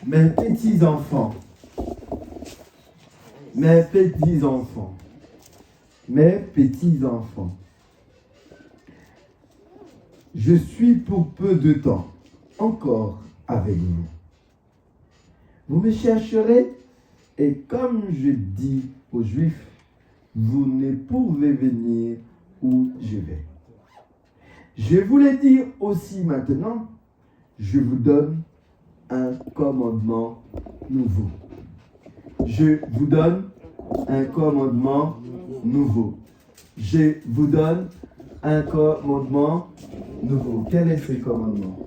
Mes petits-enfants, mes petits-enfants, mes petits-enfants, je suis pour peu de temps encore avec vous. Vous me chercherez et comme je dis aux Juifs, vous ne pouvez venir où je vais. Je vous le dis aussi maintenant, je vous donne un commandement nouveau. Je vous donne un commandement nouveau. Je vous donne un commandement nouveau. Quel est ce commandement?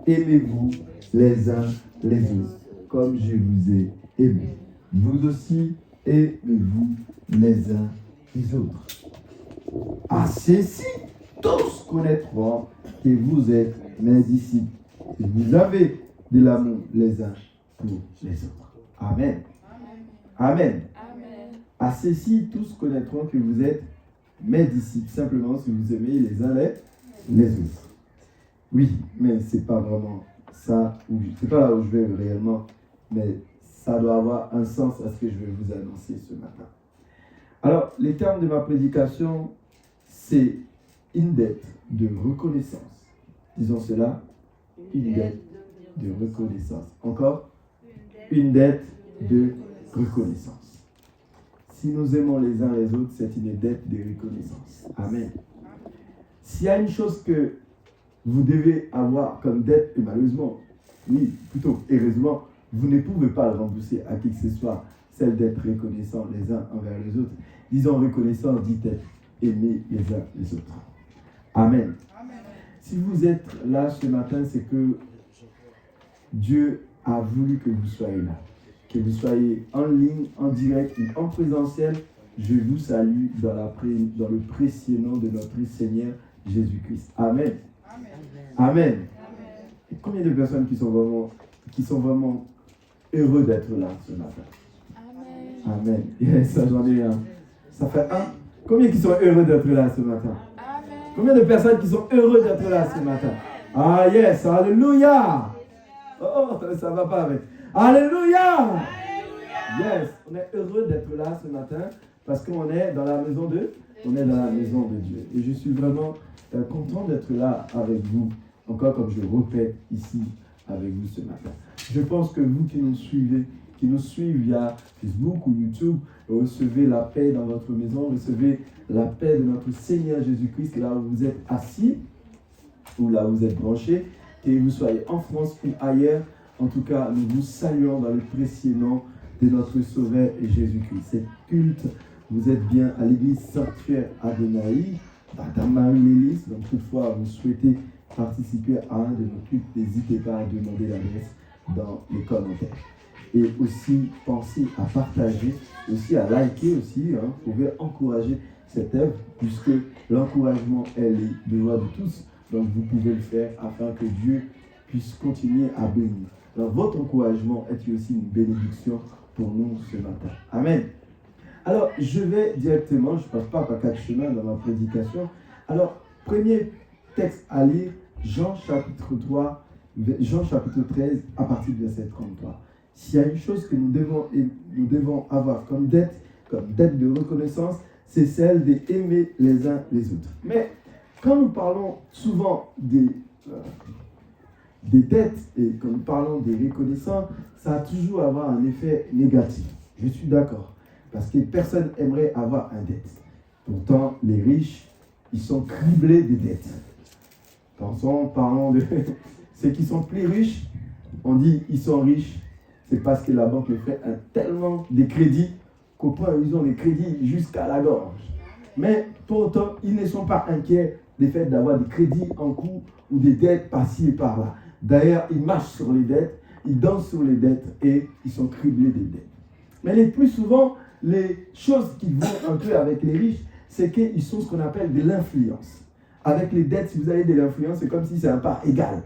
Aimez-vous les uns les autres, comme je vous ai aimé. Vous aussi, aimez-vous les uns les autres. À ceci, tous connaîtront que vous êtes mes disciples. Et vous avez de l'amour les uns pour les autres. Amen. Amen. Amen. À ceci, tous connaîtront que vous êtes mes disciples, simplement si vous aimez les uns les autres. Oui, mais c'est pas vraiment ça, c'est pas là où je vais réellement, mais ça doit avoir un sens à ce que je vais vous annoncer ce matin. Alors, les termes de ma prédication, c'est une dette de reconnaissance. Disons cela, une dette de reconnaissance. Encore, une dette de reconnaissance. Si nous aimons les uns les autres, c'est une dette de reconnaissance. Amen. S'il y a une chose que vous devez avoir comme dette, et malheureusement, oui, plutôt heureusement, vous ne pouvez pas le rembourser à qui que ce soit, celle d'être reconnaissant les uns envers les autres. Disons reconnaissance, dit être aimer les uns les autres. Amen. Amen. Si vous êtes là ce matin, c'est que Dieu a voulu que vous soyez là. Que vous soyez en ligne, en direct ou en présentiel. Je vous salue dans le précieux nom de notre Seigneur Jésus-Christ. Amen. Amen. Amen. Et combien de personnes qui sont vraiment heureux d'être là ce matin? Amen. Amen. Yes, ça j'en ai un. Ça fait un. Combien qui sont heureux d'être là ce matin? Amen. Combien de personnes qui sont heureux d'être là ce matin? Ah yes, alléluia. Oh, ça va pas avec. Alléluia. Yes, on est heureux d'être là ce matin parce qu'on est dans la maison de Dieu. Et je suis vraiment content d'être là avec vous, encore comme je répète ici avec vous ce matin. Je pense que vous qui nous suivez via Facebook ou YouTube, recevez la paix dans votre maison, recevez la paix de notre Seigneur Jésus-Christ là où vous êtes assis ou là où vous êtes branchés, que vous soyez en France ou ailleurs. En tout cas, nous vous saluons dans le précieux nom de notre Sauveur Jésus-Christ. Cette culte, vous êtes bien à l'église Sanctuaire Adonai, Madame Marie-Lélise. Donc, toutefois, vous souhaitez participer à un de nos cultes, n'hésitez pas à demander l'adresse dans les commentaires. Et aussi, pensez à partager, aussi à liker aussi. Vous pouvez encourager cette œuvre, puisque l'encouragement est le devoir de tous. Donc, vous pouvez le faire afin que Dieu puisse continuer à bénir. Alors, votre encouragement est aussi une bénédiction pour nous ce matin. Amen. Alors, je vais directement, je ne passe pas par quatre chemins dans ma prédication. Alors, premier texte à lire, Jean chapitre 13, à partir du verset 33. S'il y a une chose que nous devons avoir comme dette de reconnaissance, c'est celle d'aimer les uns les autres. Mais quand nous parlons souvent des dettes et quand nous parlons des reconnaissances, ça va toujours avoir un effet négatif. Je suis d'accord. Parce que personne n'aimerait avoir une dette. Pourtant, les riches, ils sont criblés de dettes. Parlons de ceux qui sont plus riches, on dit ils sont riches, c'est parce que la banque les fait tellement de crédits qu'au point où ils ont les crédits jusqu'à la gorge. Mais pour autant, ils ne sont pas inquiets du fait d'avoir des crédits en cours ou des dettes par-ci et par-là. D'ailleurs, ils marchent sur les dettes, ils dansent sur les dettes et ils sont criblés des dettes. Mais les plus souvent, les choses qui vont un peu avec les riches, c'est qu'ils sont ce qu'on appelle de l'influence. Avec les dettes, si vous avez de l'influence, c'est comme si c'est un part égal.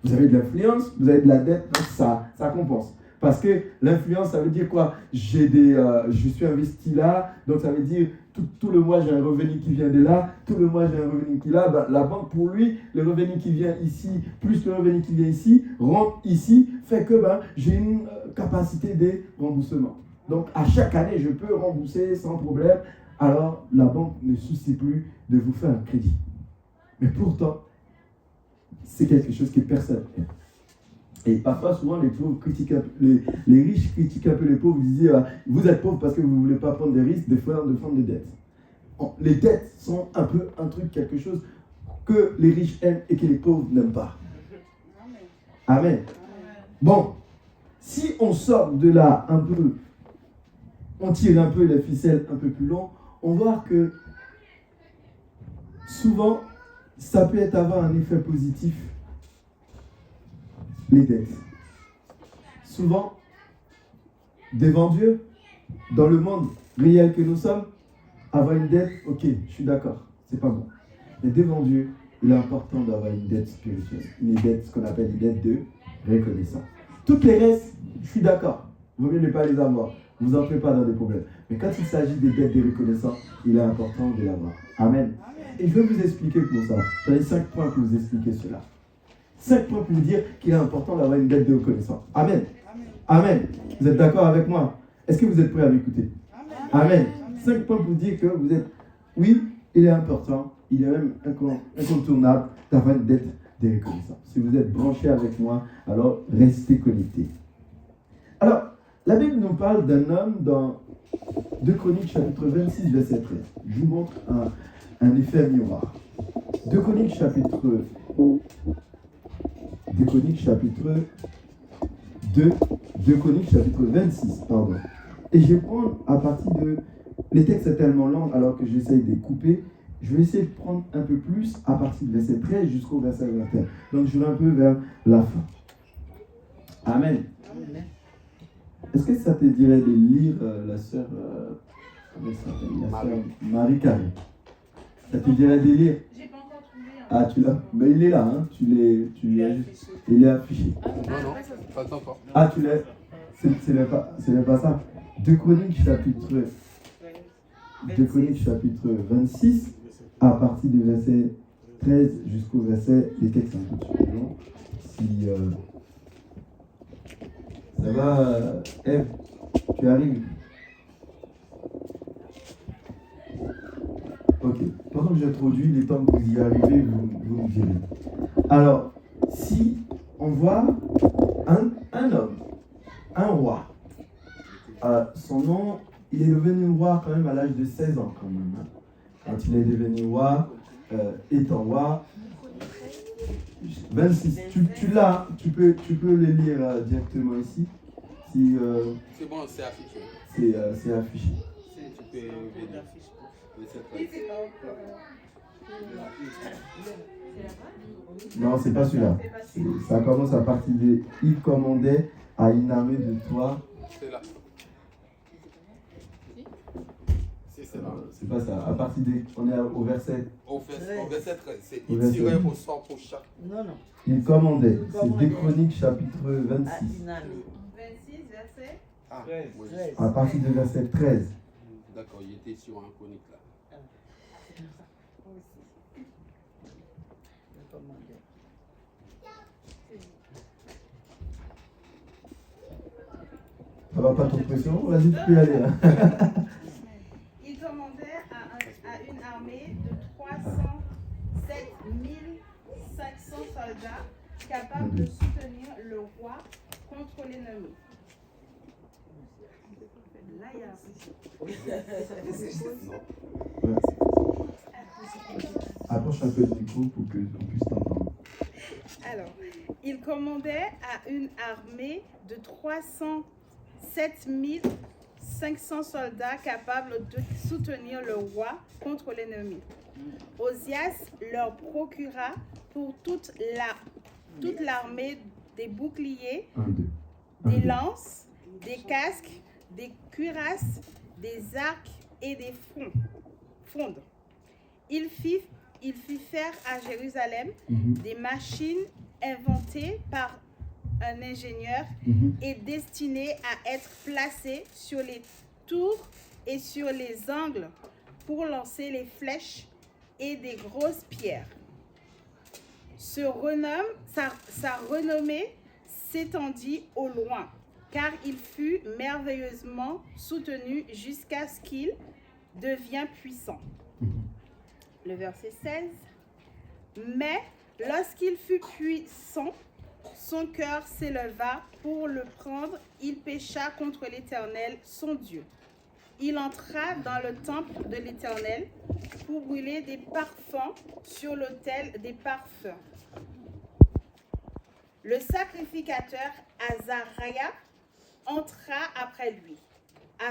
Vous avez de l'influence, vous avez de la dette, donc ça compense. Parce que l'influence, ça veut dire quoi? Je suis investi là, donc ça veut dire tout le mois j'ai un revenu qui vient de là, tout le mois j'ai un revenu qui est là, ben, la banque pour lui, le revenu qui vient ici, plus le revenu qui vient ici, rentre ici, fait que ben, j'ai une capacité de remboursement. Donc à chaque année, je peux rembourser sans problème. Alors la banque ne soucie plus de vous faire un crédit. Mais pourtant, c'est quelque chose que personne n'aime. Et parfois, souvent, les pauvres critiquent les riches critiquent un peu les pauvres. Ils disent vous êtes pauvres parce que vous ne voulez pas prendre des risques de prendre des dettes. Les dettes sont un peu un truc, quelque chose que les riches aiment et que les pauvres n'aiment pas. Amen. Bon, si on sort de là un peu, on tire un peu les ficelles un peu plus long, on voit que souvent, ça peut avoir un effet positif. Les dettes. Souvent, devant Dieu, dans le monde réel que nous sommes, avoir une dette, ok, je suis d'accord, c'est pas bon. Mais devant Dieu, il est important d'avoir une dette spirituelle, une dette, ce qu'on appelle une dette de reconnaissance. Toutes les restes, je suis d'accord, vaut mieux ne pas les avoir, vous entrez pas dans des problèmes. Mais quand il s'agit des dettes de reconnaissance, il est important de l'avoir. Amen. Et je vais vous expliquer pour ça. J'en ai 5 points pour vous expliquer cela. 5 points pour vous dire qu'il est important d'avoir une dette de reconnaissance. Amen. Amen. Vous êtes d'accord avec moi? Est-ce que vous êtes prêts à m'écouter? Amen. 5 points pour vous dire que vous êtes... Oui, il est important, il est même incontournable d'avoir une dette de reconnaissance. Si vous êtes branchés avec moi, alors restez connectés. Alors, la Bible nous parle d'un homme dans 2 Chroniques chapitre 26, verset 13. Je vous montre un effet miroir. 2 Chroniques chapitre 2 Chroniques chapitre 26, pardon. Et je vais prendre à partir de... Les textes sont tellement longs alors que j'essaye de couper. Je vais essayer de prendre un peu plus à partir du verset 13 jusqu'au verset 21. Donc je vais un peu vers la fin. Amen. Amen. Est-ce que ça te dirait de lire la sœur Marie-Carré? Ça te dirait de lire? J'ai pas encore trouvé. Ah, tu l'as? Mais il est là, hein? Il est affiché. Non, pas encore. Ah, tu l'as? C'est même pas ça. 2 Chroniques chapitre 26, à partir du verset 13 jusqu'au verset, les textes un peu plus longs. Si ça va, Ève, tu arrives? Ok. Pendant que j'introduis, les temps que vous y arrivez, vous me direz. Alors, si on voit un homme, un roi, son nom, il est devenu roi quand même à l'âge de 16 ans quand même. Hein. Quand il est devenu roi, étant roi, 26. Tu l'as, tu peux le lire directement ici. Si, c'est bon, c'est affiché. C'est affiché. Tu peux venir. Non, c'est pas celui-là. Ça commence à partir de « Il commandait à une armée de toi ». C'est là. C'est là. C'est pas ça. À partir de... On est au verset... Au verset 13. C'est il tirait au sort pour chaque... Non. Il commandait. C'est 2 Chroniques chapitre 26. 26, verset 13. Oui. À partir du verset 13. D'accord, il était sur un chronique là. Ça va pas trop pression? Vas-y, tu peux y aller. Hein. Il commandait à une armée de 307 500 soldats capables de soutenir le roi contre l'ennemi. Là, il y a Approche un peu le micro pour qu'on puisse t'entendre. Alors, il commandait à une armée de 307 500 soldats capables de soutenir le roi contre l'ennemi. Osias leur procura pour toute l'armée des boucliers, des lances, des casques, des cuirasses, des arcs et des frondes. Il fit faire à Jérusalem des machines inventées par un ingénieur et destinées à être placées sur les tours et sur les angles pour lancer les flèches et des grosses pierres. Sa renommée s'étendit au loin, car il fut merveilleusement soutenu jusqu'à ce qu'il devienne puissant. Le verset 16. Mais lorsqu'il fut puissant, son cœur s'éleva pour le prendre. Il pécha contre l'Éternel, son Dieu. Il entra dans le temple de l'Éternel pour brûler des parfums sur l'autel des parfums. Le sacrificateur Azariah entra après lui,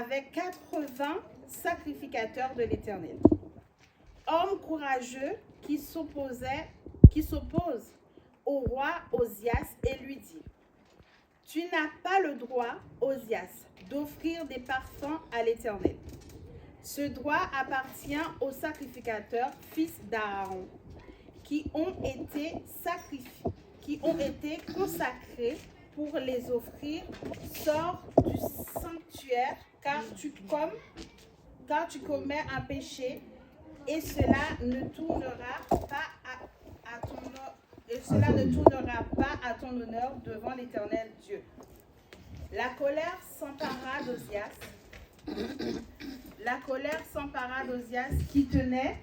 avec 80 sacrificateurs de l'Éternel. Homme courageux qui s'oppose au roi Osias et lui dit: Tu n'as pas le droit, Osias, d'offrir des parfums à l'Éternel. Ce droit appartient aux sacrificateurs, fils d'Aaron, qui ont été consacrés pour les offrir. Sors du sanctuaire, car tu commets un péché, et cela ne tournera pas à ton honneur devant l'Éternel Dieu. La colère s'empara d'Osias qui tenait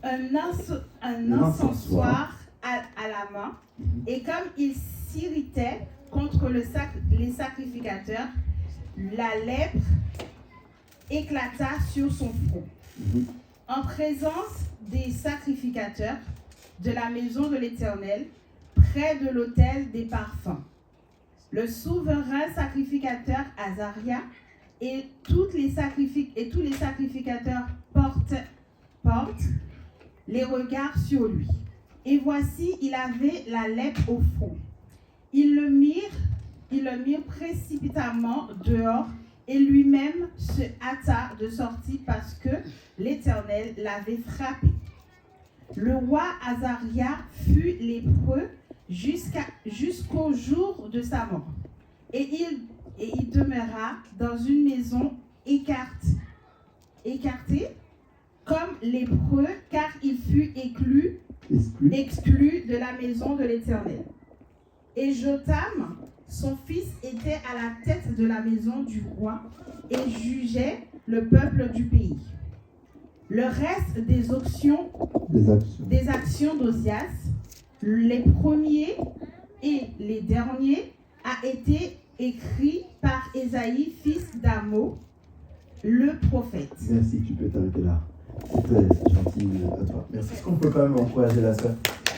un encensoir à la main, et comme il s'irritait contre les sacrificateurs, la lèpre éclata sur son front. En présence des sacrificateurs de la maison de l'Éternel, près de l'autel des parfums. Le souverain sacrificateur Azariah et tous les sacrificateurs portent les regards sur lui. Et voici, il avait la lèpre au front. Ils le mirent précipitamment dehors, et lui-même se hâta de sortir parce que l'Éternel l'avait frappé. Le roi Azariah fut lépreux jusqu'au jour de sa mort. Et il demeura dans une maison écartée comme lépreux, car il fut exclu de la maison de l'Éternel. Et Jotham, son fils, était à la tête de la maison du roi et jugeait le peuple du pays. Le reste des actions d'Osias, les premiers et les derniers, a été écrit par Ésaïe, fils d'Amo, le prophète. Merci, tu peux t'arrêter là. C'est très gentil à toi. Merci. Est-ce qu'on peut quand même encourager la sœur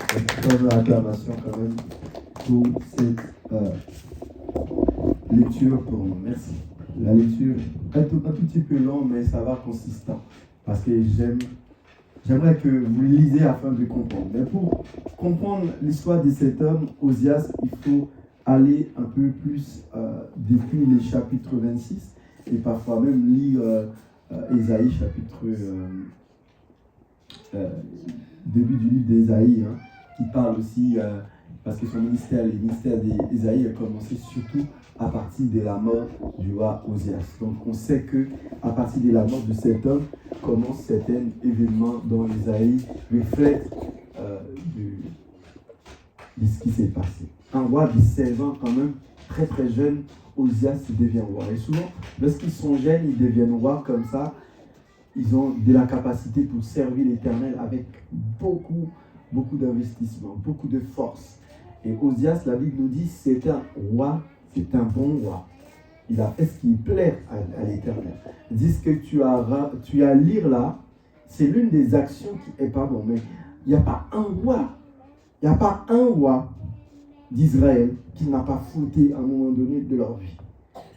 avec une acclamation quand même pour cette lecture pour nous. Merci. La lecture est un tout petit peu longue, mais ça va consistant. Parce que j'aimerais que vous lisez afin de comprendre. Mais pour comprendre l'histoire de cet homme, Osias, il faut aller un peu plus depuis les chapitres 26 et parfois même lire Ésaïe, chapitre début du livre d'Ésaïe, hein, qui parle aussi, parce que le ministère d'Ésaïe a commencé surtout à partir de la mort du roi Osias. Donc on sait que à partir de la mort de cet homme commence certains événements dont Ésaïe reflète de ce qui s'est passé. Un roi de 16 ans quand même, très très jeune, Osias devient roi. Et souvent, lorsqu'ils sont jeunes, ils deviennent rois comme ça. Ils ont de la capacité pour servir l'Éternel avec beaucoup d'investissement, beaucoup de force. Et Osias, la Bible nous dit, c'est un roi, c'est un bon roi. Il a fait ce qui plaît à l'Éternel. Dis ce que tu as à lire là, c'est l'une des actions qui est pas bon. Mais il n'y a pas un roi d'Israël qui n'a pas fauté à un moment donné de leur vie.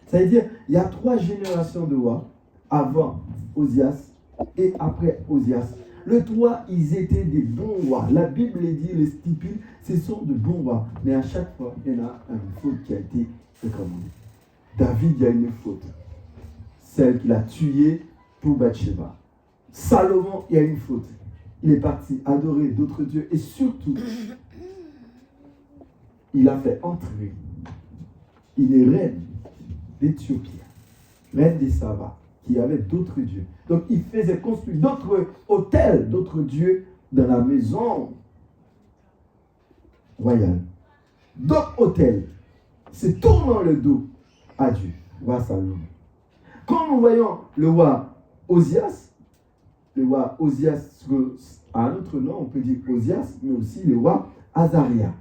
C'est-à-dire, il y a 3 générations de rois avant Osias et après Osias. Le 3, ils étaient des bons rois. La Bible les dit, les stipule, ce sont de bons rois. Mais à chaque fois, il y en a une faute qui a été recommandée. David, il y a une faute. Celle qu'il a tuée pour Bathsheba. Salomon, il y a une faute. Il est parti adorer d'autres dieux. Et surtout, il a fait entrer une reine d'Éthiopie, reine des Saba, qu'il y avait d'autres dieux. Donc il faisait construire d'autres hôtels, d'autres dieux dans la maison royale. D'autres hôtels, c'est tournant le dos à Dieu, roi Salomon. Quand nous voyons le roi Osias, a un autre nom, on peut dire Osias, mais aussi le roi Azaria.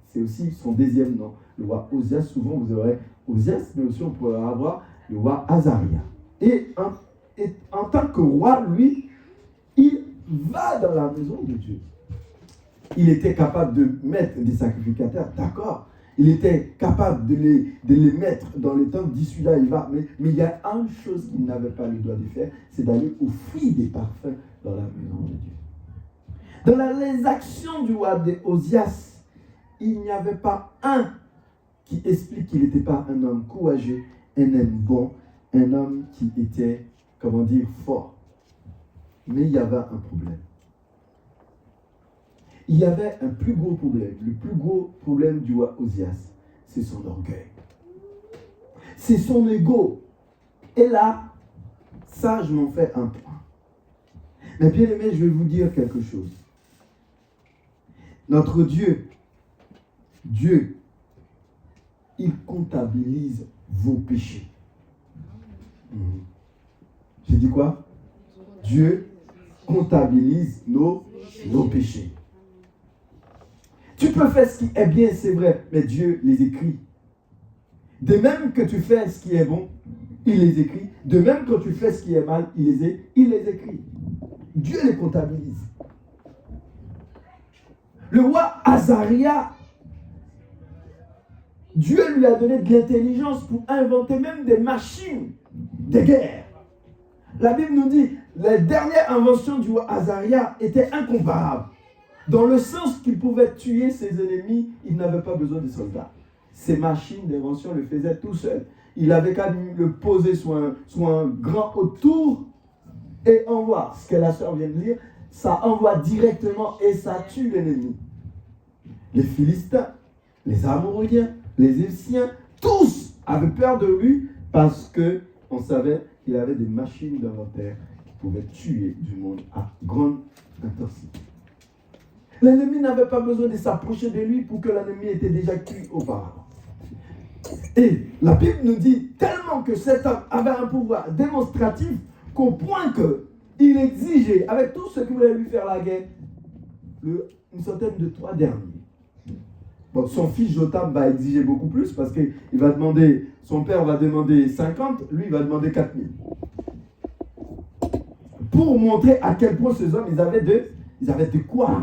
C'est aussi son deuxième nom. Le roi Osias, souvent vous aurez Osias, mais aussi on pourrait avoir le roi Azaria. Et en tant que roi, lui, il va dans la maison de Dieu. Il était capable de mettre des sacrificateurs, d'accord. Il était capable de les mettre dans le temple, dit celui-là, il va. Mais il y a une chose qu'il n'avait pas le droit de faire, c'est d'aller offrir des parfums dans la maison de Dieu. Dans les actions du roi Osias, il n'y avait pas un qui explique qu'il n'était pas un homme courageux, un homme bon, un homme qui était, comment dire, fort. Mais il y avait un problème. Il y avait un plus gros problème. Le plus gros problème du roi Osias, c'est son orgueil. C'est son ego. Et là, ça, je m'en fais un point. Mais bien aimé, je vais vous dire quelque chose. Notre Dieu, il comptabilise vos péchés. J'ai dit quoi? Dieu comptabilise nos péchés. Tu peux faire ce qui est bien, c'est vrai, mais Dieu les écrit. De même que tu fais ce qui est bon, il les écrit. De même que tu fais ce qui est mal, il les écrit. Dieu les comptabilise. Le roi Azaria, Dieu lui a donné de l'intelligence pour inventer même des machines de guerre. La Bible nous dit, la dernière invention du roi Azaria était incomparable. Dans le sens qu'il pouvait tuer ses ennemis, il n'avait pas besoin de soldats. Ces machines d'invention le faisaient tout seul. Il avait qu'à le poser sur un grand autour et envoie. Ce que la sœur vient de lire, ça envoie directement et ça tue l'ennemi. Les Philistins, les Amoréens, les Égyptiens, tous avaient peur de lui parce qu'on savait qu'il avait des machines d'inventaire qui pouvaient tuer du monde à grande intensité. L'ennemi n'avait pas besoin de s'approcher de lui pour que l'ennemi était déjà cuit auparavant. Et la Bible nous dit tellement que cet homme avait un pouvoir démonstratif qu'au point qu'il exigeait, avec tout ce qui voulait lui faire la guerre, une centaine de 3 derniers. Bon, son fils Jotam va exiger beaucoup plus parce que son père va demander 50, lui il va demander 4000. Pour montrer à quel point ces hommes, ils avaient de quoi.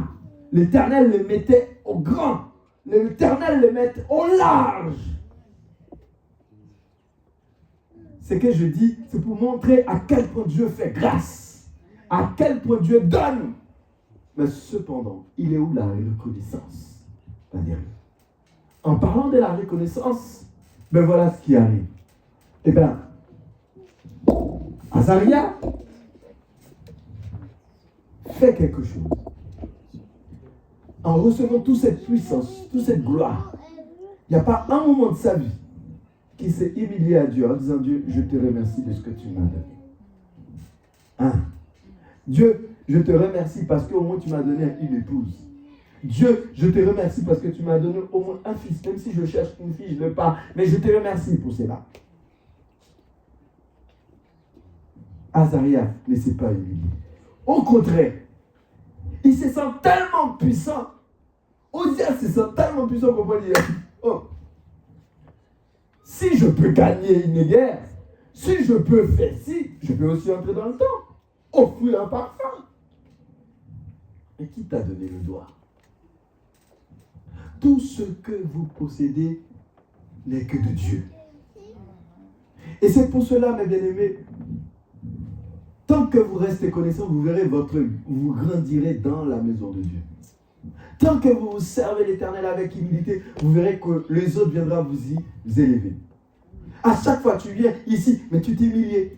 L'Éternel les mettait au grand. L'Éternel les mettait au large. Ce que je dis, c'est pour montrer à quel point Dieu fait grâce. À quel point Dieu donne. Mais cependant, il est où la reconnaissance? En parlant de la reconnaissance, ben voilà ce qui arrive. Eh bien, Azaria fait quelque chose. En recevant toute cette puissance, toute cette gloire, il n'y a pas un moment de sa vie qui s'est humilié à Dieu en disant: Dieu, je te remercie de ce que tu m'as donné. Dieu, je te remercie parce qu'au moins tu m'as donné une épouse. Dieu, je te remercie parce que tu m'as donné au moins un fils. Même si je cherche une fille, je ne l'ai pas. Mais je te remercie pour cela. Azaria ne s'est pas humilié. Au contraire, il se sent tellement puissant. Osias se sent tellement puissant qu'on peut dire: oh, si je peux gagner une guerre, si je peux faire ci, je peux aussi entrer dans le temps, offrir un parfum. Et qui t'a donné le droit? Tout ce que vous possédez n'est que de Dieu. Et c'est pour cela, mes bien-aimés, tant que vous restez connaissants, vous verrez vous grandirez dans la maison de Dieu. Tant que vous servez l'Éternel avec humilité, vous verrez que les autres viendront vous élever. À chaque fois, tu viens ici, mais tu t'humilies.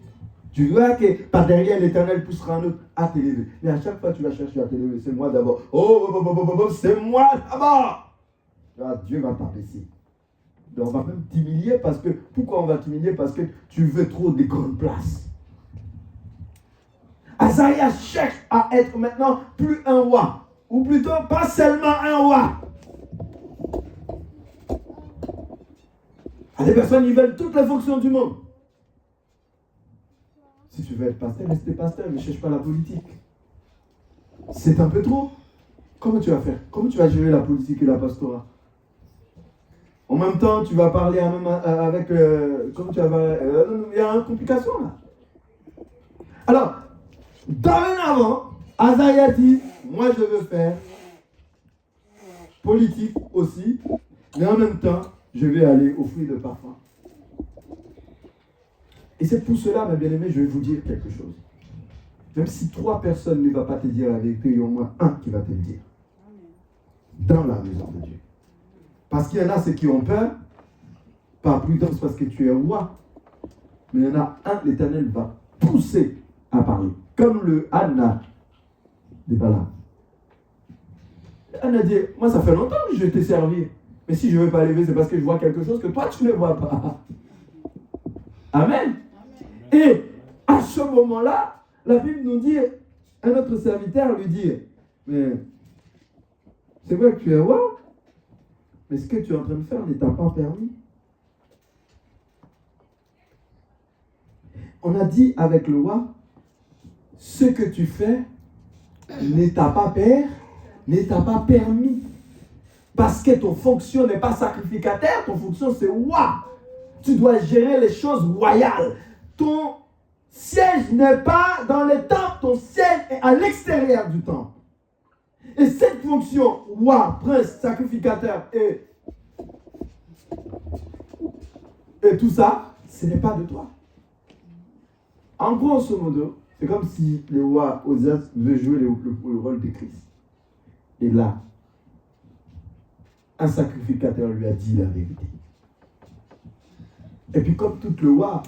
Tu verras que par derrière, l'Éternel poussera un autre à t'élever. Mais à chaque fois, tu vas chercher à t'élever. C'est moi d'abord. C'est moi d'abord. Là, Dieu va t'abaisser. On va même t'humilier parce que... Pourquoi on va t'humilier? Parce que tu veux trop des grandes places. Azaïa cherche à être maintenant plus un roi. Ou plutôt, pas seulement un roi. Il y a des personnes qui veulent toutes les fonctions du monde. Si tu veux être pasteur, reste pasteur, ne cherche pas la politique. C'est un peu trop. Comment tu vas faire? Comment tu vas gérer la politique et la pastorat? En même temps, tu vas parler avec... comment tu vas... il y a une complication là. Alors, dorénavant, Azaïa dit, moi je veux faire politique aussi, mais en même temps, je vais aller offrir de parfum. Et c'est pour cela, mes bien-aimés, je vais vous dire quelque chose. Même si 3 personnes ne vont pas te dire la vérité, il y a au moins un qui va te le dire. Dans la maison de Dieu. Parce qu'il y en a ceux qui ont peur, par prudence parce que tu es roi. Mais il y en a un, l'Éternel va pousser à parler. Comme le Anna de Balaam. Anna dit, moi ça fait longtemps que je t'ai servi. Mais si je ne veux pas lever, c'est parce que je vois quelque chose que toi tu ne vois pas. Amen. Et à ce moment-là, la Bible nous dit, un autre serviteur lui dit, mais c'est vrai que tu es roi, mais ce que tu es en train de faire ne t'a pas permis. On a dit avec le roi, ce que tu fais ne t'a pas permis. Parce que ton fonction n'est pas sacrificateur, ton fonction c'est roi. Tu dois gérer les choses royales. Ton siège n'est pas dans le temple, ton siège est à l'extérieur du temple. Et cette fonction, roi, prince, sacrificateur et tout ça, ce n'est pas de toi. En grosso modo, c'est comme si le roi Osias veut jouer le rôle de Christ. Et là, un sacrificateur lui a dit la vérité. Et puis comme tout le roi,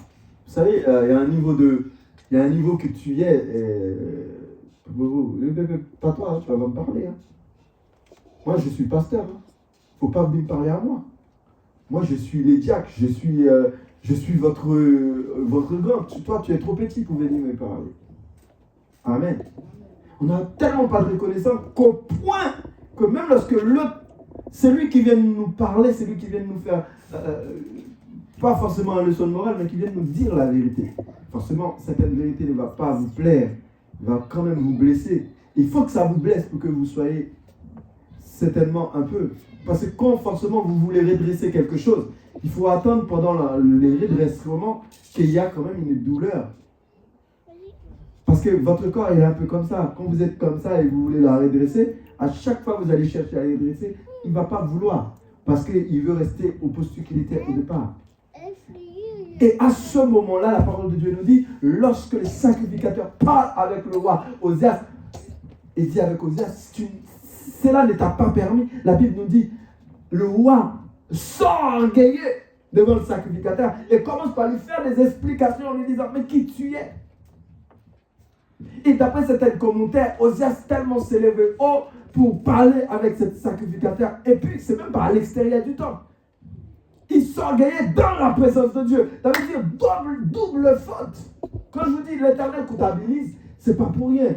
vous savez, il y a un niveau que tu es. Pas toi, hein, tu vas me parler. Hein. Moi, je suis pasteur. Il ne faut pas venir me parler à moi. Moi, je suis les diacres. Je suis votre grand. Toi, tu es trop petit pour venir me parler. Amen. On n'a tellement pas de reconnaissance qu'au point que même lorsque l'autre, celui qui vient nous parler, celui qui vient nous faire, pas forcément une leçon de morale, mais qui vient nous dire la vérité. Forcément, certaines vérités ne vont pas vous plaire, va quand même vous blesser. Il faut que ça vous blesse pour que vous soyez certainement un peu. Parce que quand forcément vous voulez redresser quelque chose, il faut attendre pendant les redressements qu'il y a quand même une douleur. Parce que votre corps est un peu comme ça. Quand vous êtes comme ça et vous voulez la redresser, à chaque fois que vous allez chercher à la redresser, il ne va pas vouloir. Parce qu'il veut rester au poste qu'il était au départ. Et à ce moment-là, la parole de Dieu nous dit, lorsque les sacrificateurs parlent avec le roi Osias, et dit avec Osias, cela ne t'a pas permis. La Bible nous dit, le roi s'orgueillait devant le sacrificateur et commence par lui faire des explications en lui disant, mais qui tu es? Et d'après certains commentaires, Osias tellement s'élevait haut pour parler avec ce sacrificateur. Et puis, c'est même pas à l'extérieur du temple. Il s'orgueillait dans la présence de Dieu. Ça veut dire double faute. Quand je vous dis l'Éternel comptabilise, c'est pas pour rien.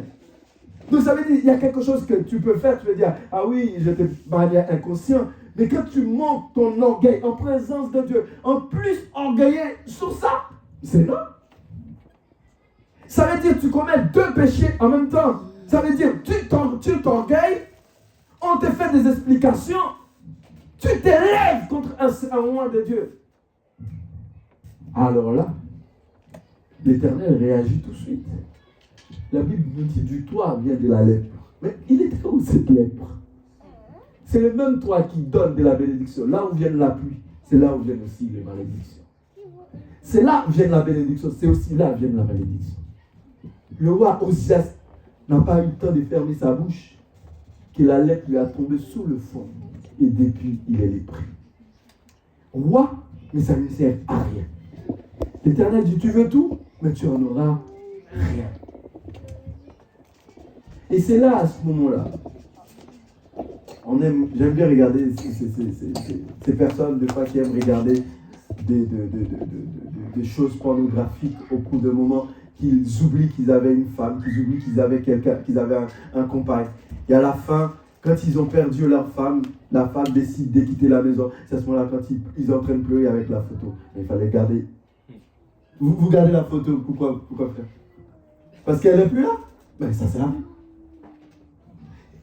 Donc ça veut dire il y a quelque chose que tu peux faire. Tu peux dire, ah oui, j'étais de manière inconsciente. Mais quand tu montes ton orgueil en présence de Dieu, en plus orgueillé sur ça, c'est là. Ça veut dire que tu commets 2 péchés en même temps. Ça veut dire tu t'orgueilles, on te fait des explications, tu t'élèves contre un roi de Dieu. Alors là, l'Éternel réagit tout de suite. La Bible nous dit du toit vient de la lèpre. Mais il était où cette lèpre? C'est le même toit qui donne de la bénédiction. Là où vient la pluie, c'est là où viennent aussi les malédictions. C'est là où vient la bénédiction, c'est aussi là où vient la malédiction. Le roi Osias n'a pas eu le temps de fermer sa bouche, que la lèpre lui a tombé sous le fond. Et depuis, il est lépreux. Roi, mais ça ne sert à rien. L'Éternel dit, tu veux tout, mais tu en auras rien. Et c'est là, à ce moment-là, j'aime bien regarder ces personnes, des fois, qui aiment regarder des choses pornographiques au cours de moments. qu'ils oublient qu'ils avaient une femme, qu'ils oublient qu'ils avaient quelqu'un, qu'ils avaient un compagnon. Et à la fin, quand ils ont perdu leur femme, la femme décide de quitter la maison. C'est à ce moment-là quand ils sont en train de pleurer avec la photo. Mais il fallait garder. Vous gardez la photo, pourquoi frère? Parce qu'elle n'est plus là? Ben ça sert à rien.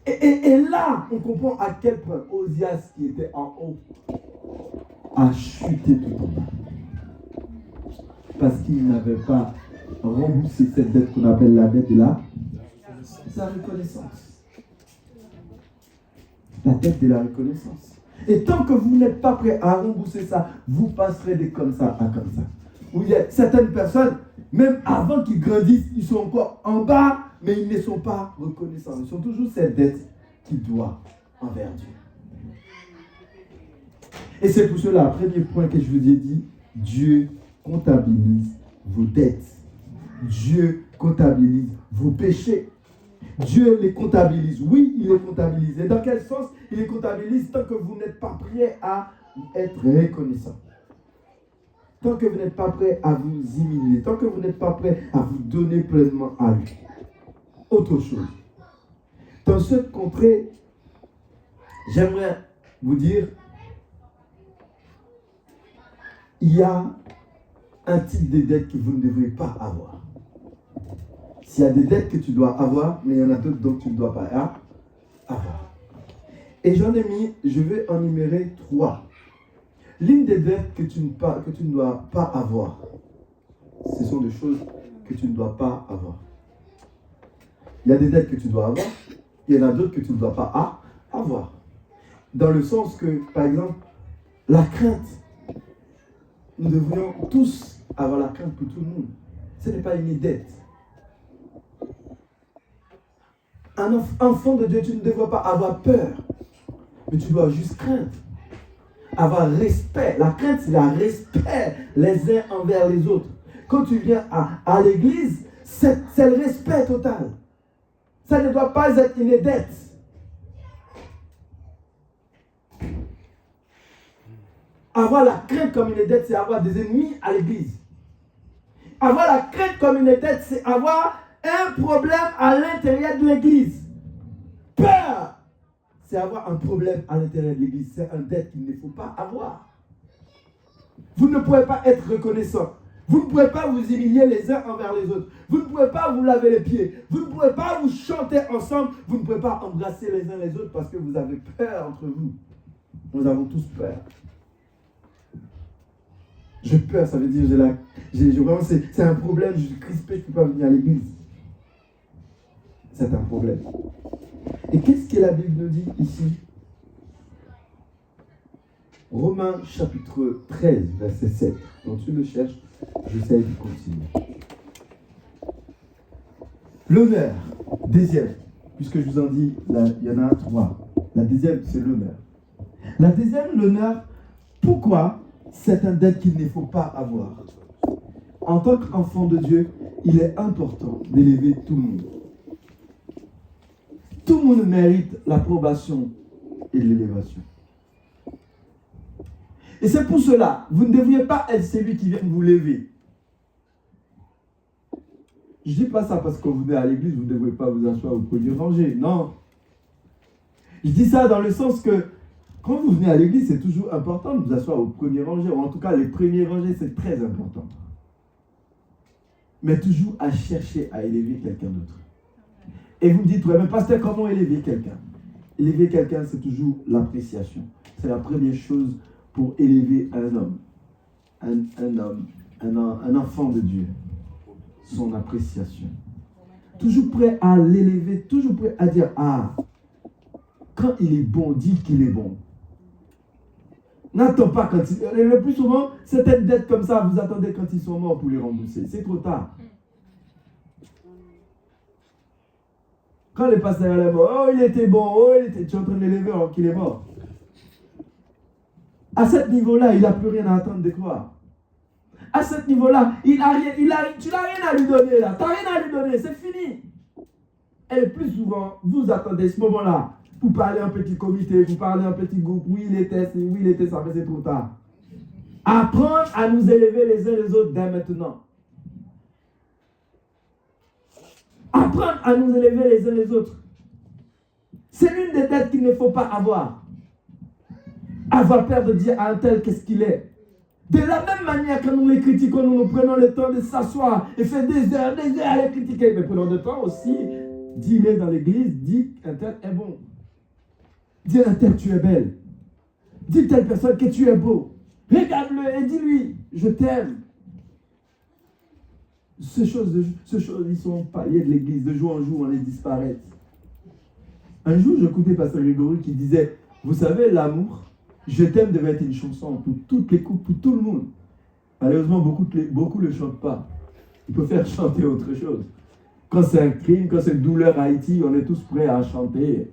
Et là, on comprend à quel point Osias, qui était en haut, a chuté tout en bas. Parce qu'il n'avait pas remboursé cette dette qu'on appelle la dette de la reconnaissance. La dette de la reconnaissance. Et tant que vous n'êtes pas prêt à rembourser ça, vous passerez de comme ça à comme ça. Où il y a certaines personnes, même avant qu'ils grandissent, ils sont encore en bas, mais ils ne sont pas reconnaissants. Ils sont toujours cette dette qu'ils doivent envers Dieu. Et c'est pour cela, premier point que je vous ai dit, Dieu comptabilise vos dettes. Dieu comptabilise vos péchés. Dieu les comptabilise. Oui, il les comptabilise. Et dans quel sens il les comptabilise? Tant que vous n'êtes pas prêt à être reconnaissant. Tant que vous n'êtes pas prêt à vous humilier. Tant que vous n'êtes pas prêt à vous donner pleinement à lui. Autre chose. Dans cette contrée, j'aimerais vous dire, il y a un type de dette que vous ne devriez pas avoir. S'il y a des dettes que tu dois avoir, mais il y en a d'autres dont tu ne dois pas avoir. Et j'en ai mis, je vais en numérer 3. L'une des dettes que tu ne dois pas avoir, ce sont des choses que tu ne dois pas avoir. Il y a des dettes que tu dois avoir, il y en a d'autres que tu ne dois pas avoir. Dans le sens que, par exemple, la crainte. Nous devrions tous avoir la crainte pour tout le monde. Ce n'est pas une dette. Un enfant de Dieu, tu ne devrais pas avoir peur, mais tu dois juste craindre. Avoir respect. La crainte, c'est le respect les uns envers les autres. Quand tu viens à l'église, c'est le respect total. Ça ne doit pas être une dette. Avoir la crainte comme une dette, c'est avoir des ennemis à l'église. Avoir la crainte comme une dette, c'est avoir un problème à l'intérieur de l'église. Peur, c'est avoir un problème à l'intérieur de l'église. C'est une dette qu'il ne faut pas avoir. Vous ne pouvez pas être reconnaissant. Vous ne pouvez pas vous humilier les uns envers les autres. Vous ne pouvez pas vous laver les pieds. Vous ne pouvez pas vous chanter ensemble. Vous ne pouvez pas embrasser les uns les autres parce que vous avez peur entre vous. Nous avons tous peur. J'ai peur, ça veut dire vraiment, c'est un problème, je suis crispé, je ne peux pas venir à l'église. C'est un problème. Et qu'est-ce que la Bible nous dit ici? Romains chapitre 13, verset 7. Quand tu le cherches, j'essaie de continuer. L'honneur, deuxième, puisque je vous en dis, là, il y en a 3. La deuxième, c'est l'honneur. La deuxième, l'honneur, pourquoi? C'est une dette qu'il ne faut pas avoir. En tant qu'enfant de Dieu, il est important d'élever tout le monde. Tout le monde mérite l'approbation et l'élévation. Et c'est pour cela, vous ne devriez pas être celui qui vient vous lever. Je ne dis pas ça parce que vous venez à l'église, vous ne devrez pas vous asseoir au premier rangé. Non. Je dis ça dans le sens que quand vous venez à l'église, c'est toujours important de vous asseoir au premier rangé, ou en tout cas, les premiers rangées, c'est très important. Mais toujours à chercher à élever quelqu'un d'autre. Et vous me dites, ouais, mais pasteur, comment élever quelqu'un? Élever quelqu'un, c'est toujours l'appréciation. C'est la première chose pour élever un homme. Un enfant de Dieu. Son appréciation. Toujours prêt à l'élever, toujours prêt à dire, ah, quand il est bon, dis qu'il est bon. N'attends pas quand il... Le plus souvent, certaines dettes comme ça, vous attendez quand ils sont morts pour les rembourser. C'est trop tard. Quand le pasteur est mort, oh il était bon, oh il était... Tu es en train de l'élever alors qu'il est mort. À ce niveau-là, il n'a plus rien à attendre de quoi. À ce niveau-là, tu n'as rien à lui donner là. Tu n'as rien à lui donner, c'est fini. Et le plus souvent, vous attendez ce moment-là pour parler en petit comité, pour parler en petit groupe. Oui, il était ça, mais c'est trop tard. Apprendre à nous élever les uns les autres dès maintenant. Apprendre à nous élever les uns les autres. C'est l'une des dettes qu'il ne faut pas avoir. Avoir peur de dire à un tel qu'est-ce qu'il est. De la même manière que nous les critiquons, nous prenons le temps de s'asseoir et faire des heures à les critiquer. Mais prenons le temps aussi, dis-le dans l'église, dis qu'un tel est bon. Dis à un tel tu es belle. Dis à telle personne que tu es beau. Regarde-le et dis-lui, je t'aime. Ces choses, ils sont paliers de l'église. De jour en jour, on les disparaît. Un jour, j'écoutais Pasteur Grégory qui disait, vous savez, l'amour, je t'aime devait être une chanson pour toutes les couples, pour tout le monde. Malheureusement, beaucoup ne le chantent pas. Il faut faire chanter autre chose. Quand c'est un crime, quand c'est une douleur à Haïti, on est tous prêts à chanter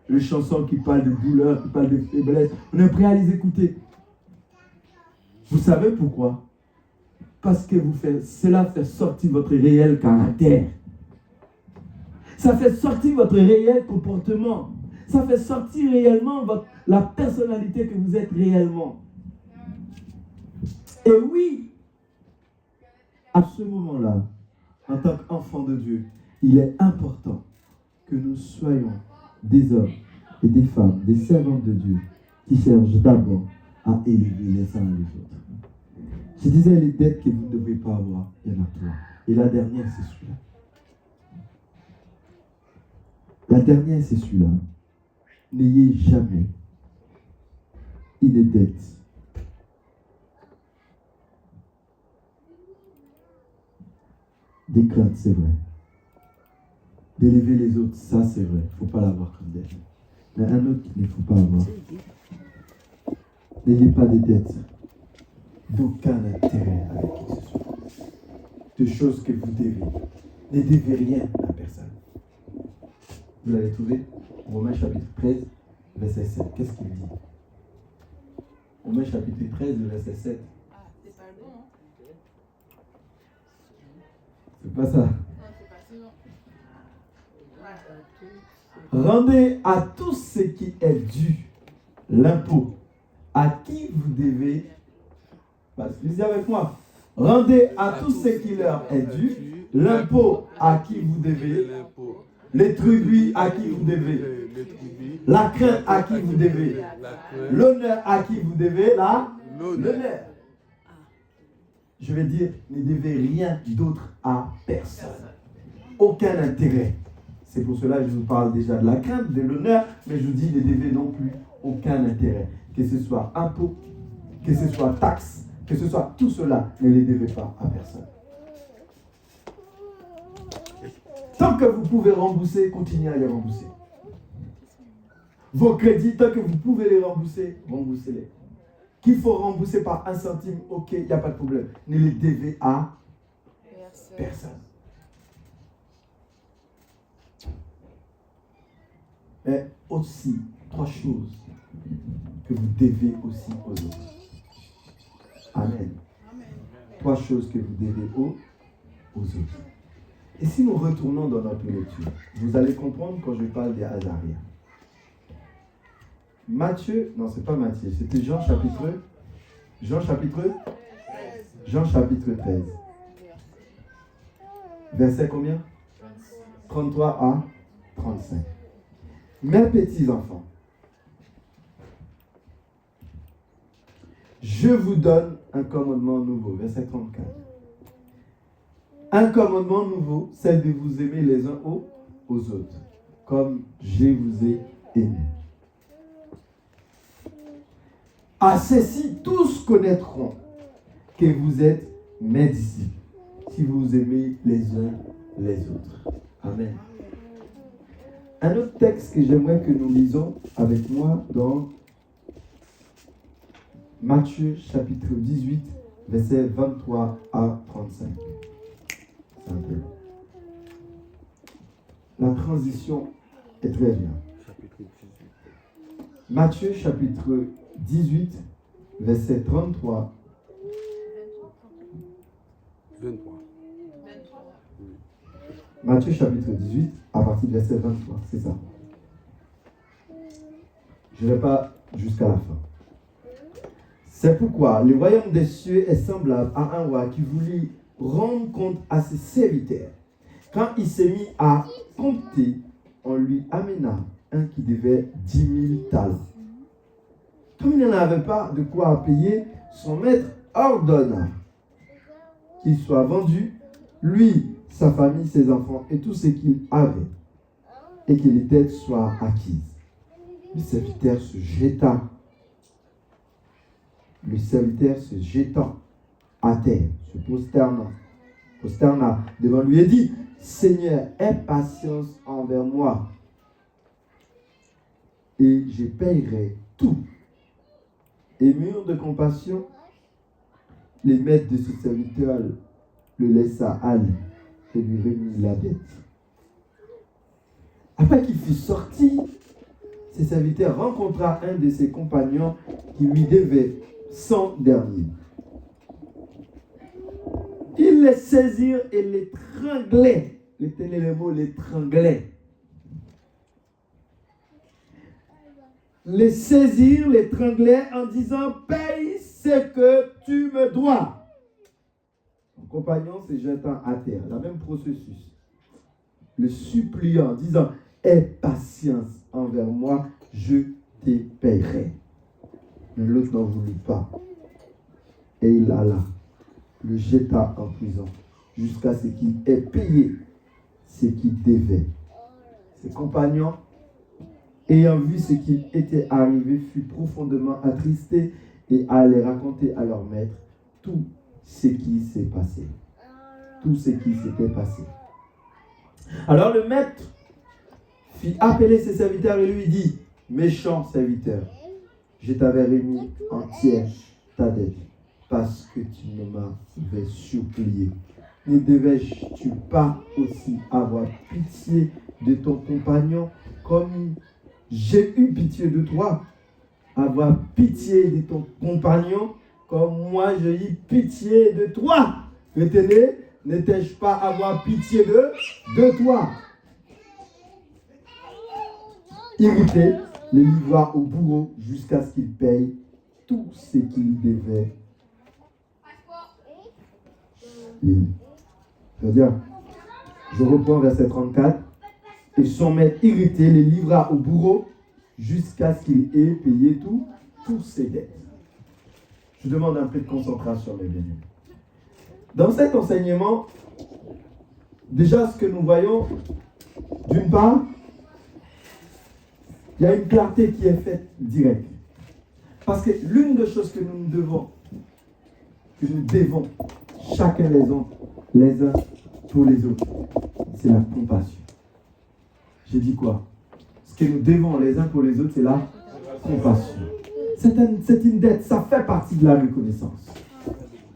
les chansons qui parlent de douleur, qui parlent de faiblesse. On est prêts à les écouter. Vous savez pourquoi? Parce que cela fait sortir votre réel caractère. Ça fait sortir votre réel comportement. Ça fait sortir réellement la personnalité que vous êtes réellement. Et oui, à ce moment-là, en tant qu'enfant de Dieu, il est important que nous soyons des hommes et des femmes, des servantes de Dieu, qui cherchent d'abord à élever les uns les autres. Je disais les dettes que vous ne devez pas avoir, il y en a trois. Et la dernière, c'est celui-là. La dernière, c'est celui-là. N'ayez jamais une dette. Des craintes, c'est vrai. D'élever les autres, ça c'est vrai. Il ne faut pas l'avoir comme dette. Mais un autre qu'il ne faut pas avoir. N'ayez pas de dettes. D'aucun intérêt avec qui que ce soit. De choses que vous devez. Ne devez rien à personne. Vous l'avez trouvé? Romains chapitre 13, verset 7. Qu'est-ce qu'il dit? Romains chapitre 13, verset 7. Ah, c'est pas le bon, hein? C'est pas ça. Non, c'est pas ça. Rendez à tout ce qui est dû l'impôt. À qui vous devez. Lisez avec moi. Rendez à tout ce qui leur est dû l'impôt à qui vous devez. Les tribus à qui vous devez. La crainte à qui vous devez. L'honneur à qui vous devez. L'honneur. Je vais dire, ne devez rien d'autre à personne. Aucun intérêt. C'est pour cela que je vous parle déjà de la crainte, de l'honneur, mais je vous dis, ne devez non plus aucun intérêt. Que ce soit impôt, que ce soit taxe, que ce soit tout cela, ne les devez pas à personne. Tant que vous pouvez rembourser, continuez à les rembourser. Vos crédits, tant que vous pouvez les rembourser, remboursez-les. Qu'il faut rembourser par 1 centime, ok, il n'y a pas de problème. Ne les devez à personne. Mais aussi, 3 choses que vous devez aussi aux autres. Amen. 3 choses que vous devez aux autres. Et si nous retournons dans notre lecture, vous allez comprendre quand je parle des Azarias. Matthieu, non, c'est pas Matthieu, c'était Jean chapitre 13. Verset combien? 33 à 35. Mes petits enfants, je vous donne un commandement nouveau. Verset 34. Un commandement nouveau, c'est de vous aimer les uns aux autres, comme je vous ai aimé. À ceci, tous connaîtront que vous êtes mes disciples, si vous aimez les uns les autres. Amen. Un autre texte que j'aimerais que nous lisons avec moi dans Matthieu chapitre 18, versets 23 à 35. C'est un peu long. La transition est très bien. Matthieu chapitre 18, verset 33. 23. Matthieu chapitre 18, à partir du verset 23, c'est ça. Je ne vais pas jusqu'à la fin. C'est pourquoi le royaume des cieux est semblable à un roi qui voulut rendre compte à ses serviteurs. Quand il s'est mis à compter, on lui amena un qui devait 10 000 talents. Comme il n'en avait pas de quoi payer, son maître ordonna qu'il soit vendu, lui, sa famille, ses enfants et tout ce qu'il avait, et que les dettes soient acquises. Le serviteur se jeta à terre, se prosterna devant lui et dit, Seigneur, aie patience envers moi et je payerai tout. Et mûr de compassion, les maîtres de ce serviteur le laissa aller et lui remit la dette. Après qu'il fut sorti, ses serviteurs rencontra un de ses compagnons qui lui devait 100 deniers. Ils les saisirent et les tranglaient. Retenez le mot, les tranglaient. Les saisirent, les tranglaient en disant, paye ce que tu me dois. Son compagnon se jetant à terre, le même processus. Le suppliant en disant, aie patience envers moi, je te paierai. Mais l'autre n'en voulut pas. Et il alla, le jeta en prison, jusqu'à ce qu'il ait payé ce qu'il devait. Ses compagnons, ayant vu ce qui était arrivé, furent profondément attristés et allaient raconter à leur maître tout ce qui s'est passé. Tout ce qui s'était passé. Alors le maître fit appeler ses serviteurs et lui dit, méchant serviteur, je t'avais remis entière ta dette parce que tu ne m'avais supplié. Ne devais-tu pas aussi avoir pitié de ton compagnon comme j'ai eu pitié de toi? Avoir pitié de ton compagnon comme moi j'ai eu pitié de toi. Retenez, n'étais-je pas avoir pitié de toi? Irrité, le livra au bourreau jusqu'à ce qu'il paye tout ce qu'il devait. Je reprends verset 34. Et son maître irrité le livra au bourreau jusqu'à ce qu'il ait payé tous ses dettes. Je demande un peu de concentration, mes bien-aimés. Dans cet enseignement, déjà ce que nous voyons, d'une part, il y a une clarté qui est faite directe. Parce que l'une des choses que nous devons chacun les uns pour les autres, c'est la compassion. J'ai dit quoi? Ce que nous devons les uns pour les autres, c'est la compassion. C'est une dette, ça fait partie de la reconnaissance.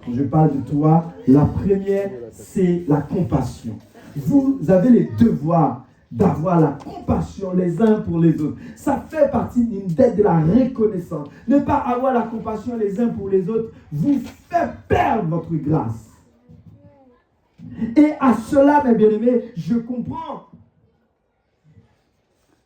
Quand je parle de toi, la première, c'est la compassion. Vous avez les devoirs d'avoir la compassion les uns pour les autres. Ça fait partie d'une dette de la reconnaissance. Ne pas avoir la compassion les uns pour les autres vous fait perdre votre grâce. Et à cela, mes bien-aimés, je comprends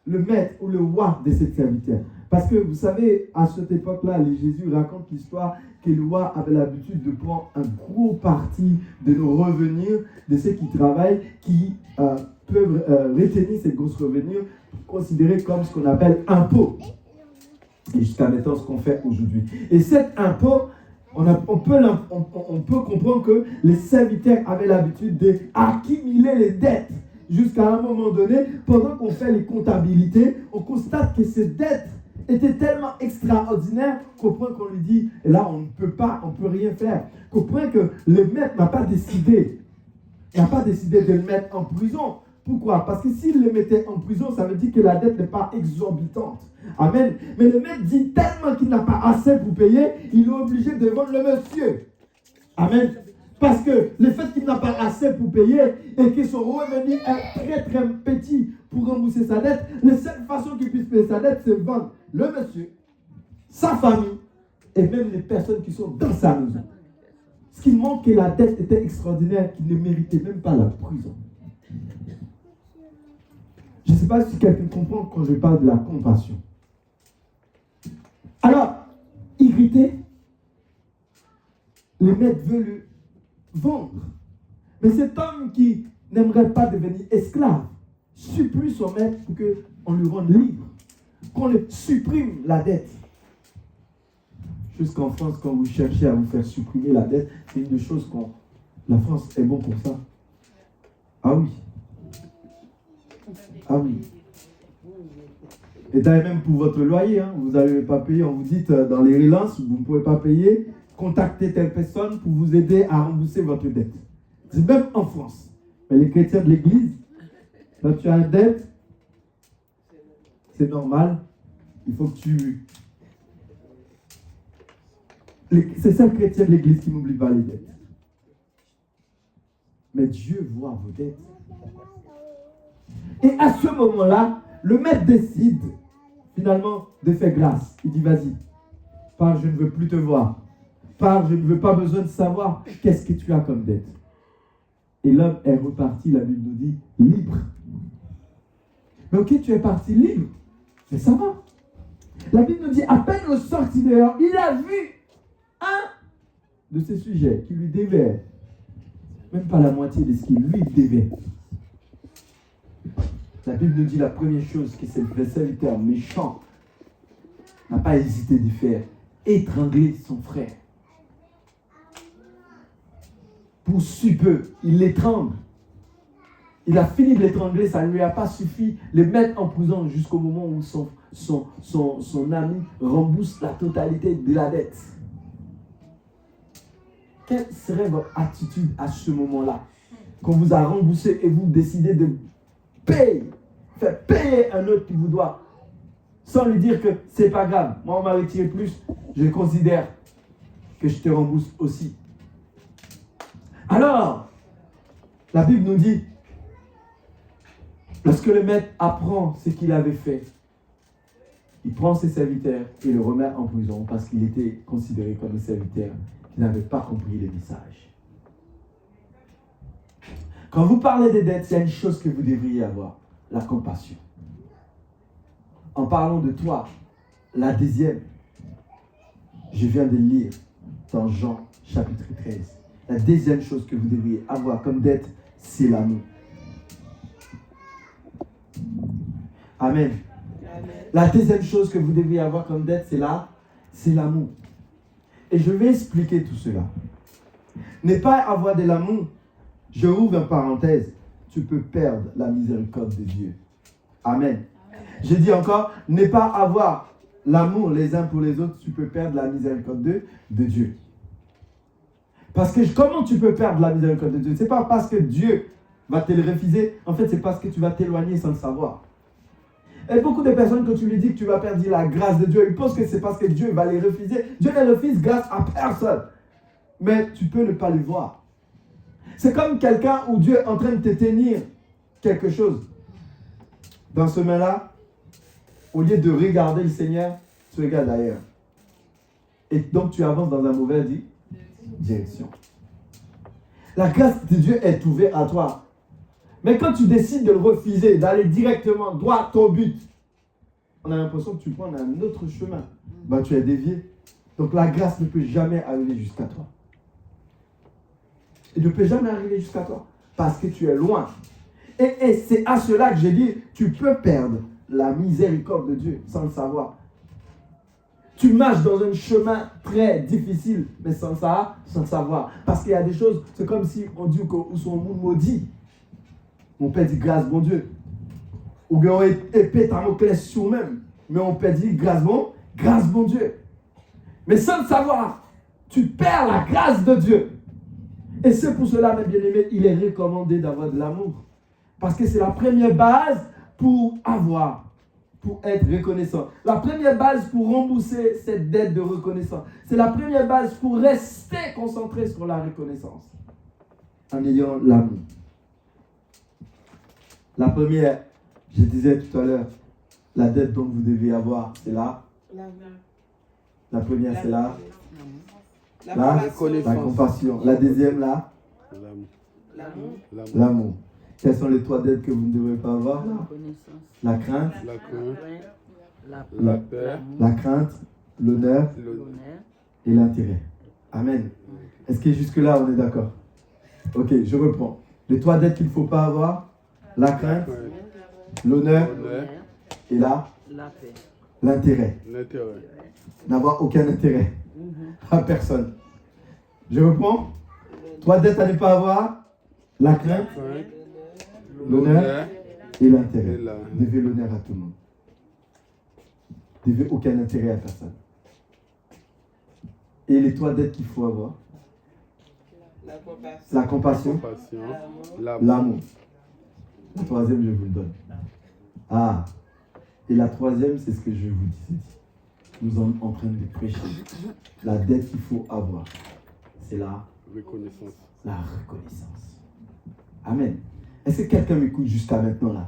le maître ou le roi de cette serviteur. Parce que vous savez, à cette époque-là, Jésus raconte l'histoire que le roi avait l'habitude de prendre un gros parti de nos revenus, de ceux qui travaillent, qui peuvent retenir ces gros revenus, considérés comme ce qu'on appelle impôt. Et jusqu'à maintenant, ce qu'on fait aujourd'hui. Et cet impôt, on peut comprendre que les serviteurs avaient l'habitude d'accumuler les dettes. Jusqu'à un moment donné, pendant qu'on fait les comptabilités, on constate que ces dettes étaient tellement extraordinaires qu'au point qu'on lui dit, et là on ne peut rien faire, qu'au point que le maître n'a pas décidé de le mettre en prison. Pourquoi? Parce que s'il le mettait en prison, ça veut dire que la dette n'est pas exorbitante. Amen. Mais le maître dit tellement qu'il n'a pas assez pour payer, il est obligé de vendre le monsieur. Amen. Parce que le fait qu'il n'a pas assez pour payer et que son revenu est très très petit pour rembourser sa dette, la seule façon qu'il puisse payer sa dette, c'est vendre le monsieur, sa famille et même les personnes qui sont dans sa maison. Ce qui montre que la dette était extraordinaire, qu'il ne méritait même pas la prison. Je ne sais pas si quelqu'un comprend quand je parle de la compassion. Alors, irrité, le maître veut le vendre. Mais cet homme qui n'aimerait pas devenir esclave, supplie son maître pour qu'on lui rende libre, qu'on lui supprime la dette. Jusqu'en France, quand vous cherchez à vous faire supprimer la dette, c'est une des choses qu'on... La France est bon pour ça. Ah oui. Ah oui. Et d'ailleurs, même pour votre loyer, hein, vous n'allez pas payer, on vous dit dans les relances, vous ne pouvez pas payer, contactez telle personne pour vous aider à rembourser votre dette. C'est même en France. Mais les chrétiens de l'église, quand tu as une dette, c'est normal, il faut que tu... C'est ça le chrétien de l'église qui n'oublie pas les dettes. Mais Dieu voit vos dettes. Et à ce moment-là, le maître décide finalement de faire grâce. Il dit, vas-y, pars, je ne veux plus te voir. Pars, je ne veux pas besoin de savoir qu'est-ce que tu as comme dette. Et l'homme est reparti, la Bible nous dit, libre. Mais ok, tu es parti libre, mais ça va. La Bible nous dit, à peine le sorti dehors, il a vu un de ses sujets qui lui devait même pas la moitié de ce qu'il lui devait. La Bible nous dit la première chose que ce serviteur méchant n'a pas hésité de faire, étrangler son frère. Pour si peu, il l'étrangle. Il a fini de l'étrangler, ça ne lui a pas suffi, le mettre en prison jusqu'au moment où son ami rembourse la totalité de la dette. Quelle serait votre attitude à ce moment-là? Quand vous a remboursé et vous décidez de payer, faire payer un autre qui vous doit, sans lui dire que c'est pas grave, moi on m'a retiré plus, je considère que je te rembourse aussi. Alors, la Bible nous dit, lorsque le maître apprend ce qu'il avait fait, il prend ses serviteurs et le remet en prison parce qu'il était considéré comme un serviteur qui n'avait pas compris le message. Quand vous parlez des dettes, il y a une chose que vous devriez avoir, la compassion. En parlant de toi, la deuxième, je viens de lire dans Jean chapitre 13. La deuxième chose que vous devriez avoir comme dette, c'est l'amour. Amen. La deuxième chose que vous devriez avoir comme dette, c'est l'amour. Et je vais expliquer tout cela. Ne pas avoir de l'amour, je ouvre une parenthèse, tu peux perdre la miséricorde de Dieu. Amen. Je dis encore, ne pas avoir l'amour les uns pour les autres, tu peux perdre la miséricorde de Dieu. Parce que comment tu peux perdre la miséricorde de Dieu? Ce n'est pas parce que Dieu va te le refuser, en fait c'est parce que tu vas t'éloigner sans le savoir. Et beaucoup de personnes, quand tu lui dis que tu vas perdre la grâce de Dieu, ils pensent que c'est parce que Dieu va les refuser. Dieu ne refuse grâce à personne. Mais tu peux ne pas le voir. C'est comme quelqu'un où Dieu est en train de te tenir quelque chose. Dans ce main-là, au lieu de regarder le Seigneur, tu regardes ailleurs. Et donc tu avances dans la mauvaise direction. La grâce de Dieu est ouverte à toi. Mais quand tu décides de le refuser, d'aller directement droit au but, on a l'impression que tu prends un autre chemin. Ben, tu es dévié. Donc la grâce ne peut jamais arriver jusqu'à toi. Elle ne peut jamais arriver jusqu'à toi. Parce que tu es loin. Et c'est à cela que j'ai dit, tu peux perdre la miséricorde de Dieu sans le savoir. Tu marches dans un chemin très difficile, mais sans ça, sans le savoir. Parce qu'il y a des choses, c'est comme si on dit où son monde maudit. On peut dire grâce bon Dieu. Ou bien on épée Damoclès sur même. Mais on peut dire grâce bon Dieu. Mais sans le savoir, tu perds la grâce de Dieu. Et c'est pour cela, mes bien-aimés, il est recommandé d'avoir de l'amour. Parce que c'est la première base pour être reconnaissant. La première base pour rembourser cette dette de reconnaissance. C'est la première base pour rester concentré sur la reconnaissance. En ayant l'amour. La première, je disais tout à l'heure, la dette dont vous devez avoir, c'est là. La première, c'est là. La compassion. La deuxième, là. L'amour. Quelles sont les 3 dettes que vous ne devez pas avoir? La crainte. La peur. La crainte, l'honneur et l'intérêt. Amen. Est-ce que jusque-là, on est d'accord? Ok, je reprends. Les 3 dettes qu'il ne faut pas avoir, la crainte, l'honneur Honneur, et là, La paix. l'intérêt. l'intérêt. N'avoir aucun intérêt à personne. Je reprends. 3 dettes à ne pas avoir, la crainte, l'honneur et l'intérêt. Et la- Devez l'honneur à tout le monde. Devez aucun intérêt à personne. Et les 3 dettes qu'il faut avoir, La compassion. la compassion, Compassion, l'amour. l'amour. La 3e, je vous le donne. Ah. Et la 3e, c'est ce que je vous disais. Nous sommes en train de prêcher. La dette qu'il faut avoir, c'est la Reconnaissance. reconnaissance. Amen. Est-ce que quelqu'un m'écoute jusqu'à maintenant là?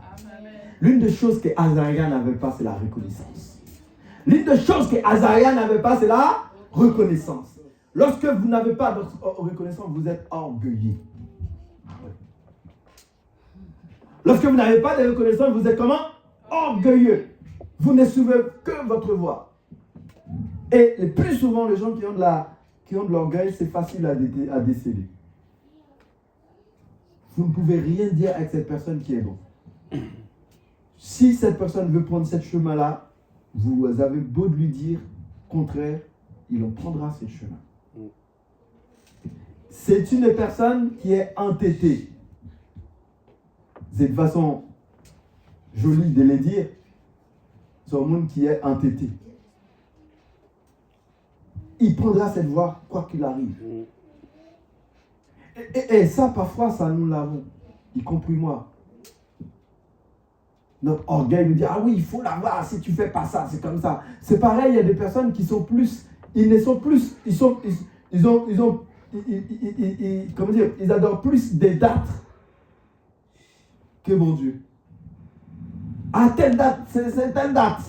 L'une des choses que Azaria n'avait pas, c'est la reconnaissance. L'une des choses que Azaria n'avait pas, c'est la reconnaissance. Lorsque vous n'avez pas de reconnaissance, vous êtes orgueilleux. Lorsque vous n'avez pas de reconnaissance, vous êtes comment? Orgueilleux. Vous ne suivez que votre voix. Et le plus souvent, les gens qui ont de l'orgueil, c'est facile à déceler. Vous ne pouvez rien dire avec cette personne qui est bon. Si cette personne veut prendre ce chemin-là, vous avez beau de lui dire contraire, il en prendra ce chemin. C'est une personne qui est entêtée. C'est une façon jolie de le dire. C'est un monde qui est entêté. Il prendra cette voie, quoi qu'il arrive. Et ça, parfois, ça nous l'avons, y compris moi. Notre orgueil nous dit, ah oui, il faut l'avoir, si tu fais pas ça, c'est comme ça. C'est pareil, il y a des personnes qui sont plus, ils adorent plus des dates que mon Dieu. Ah, telle date, c'est telle date.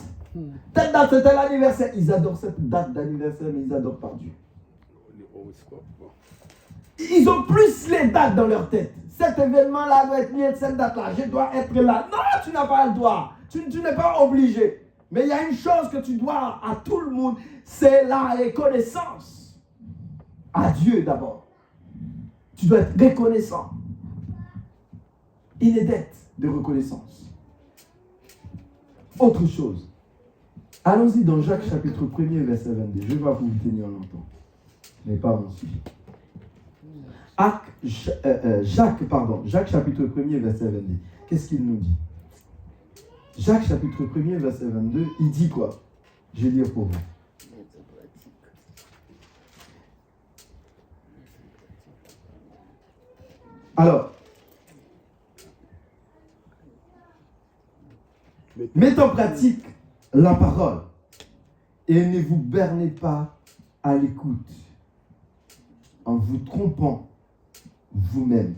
Telle date, c'est tel anniversaire. Ils adorent cette date d'anniversaire, mais ils adorent pas Dieu. Ils ont plus les dates dans leur tête. Cet événement-là doit être lié à cette date-là. Je dois être là. Non, tu n'as pas le droit. Tu n'es pas obligé. Mais il y a une chose que tu dois à tout le monde, c'est la reconnaissance. À Dieu d'abord. Tu dois être reconnaissant. Une dette de reconnaissance. Autre chose. Allons-y dans Jacques chapitre 1er, verset 22. Je ne vais pas vous tenir longtemps. Mais pas mon sujet. Jacques chapitre 1er, verset 22. Qu'est-ce qu'il nous dit? Jacques chapitre 1er, verset 22, il dit quoi? Je vais lire pour vous. Alors, mettez en pratique la parole et ne vous bernez pas à l'écoute en vous trompant vous-même,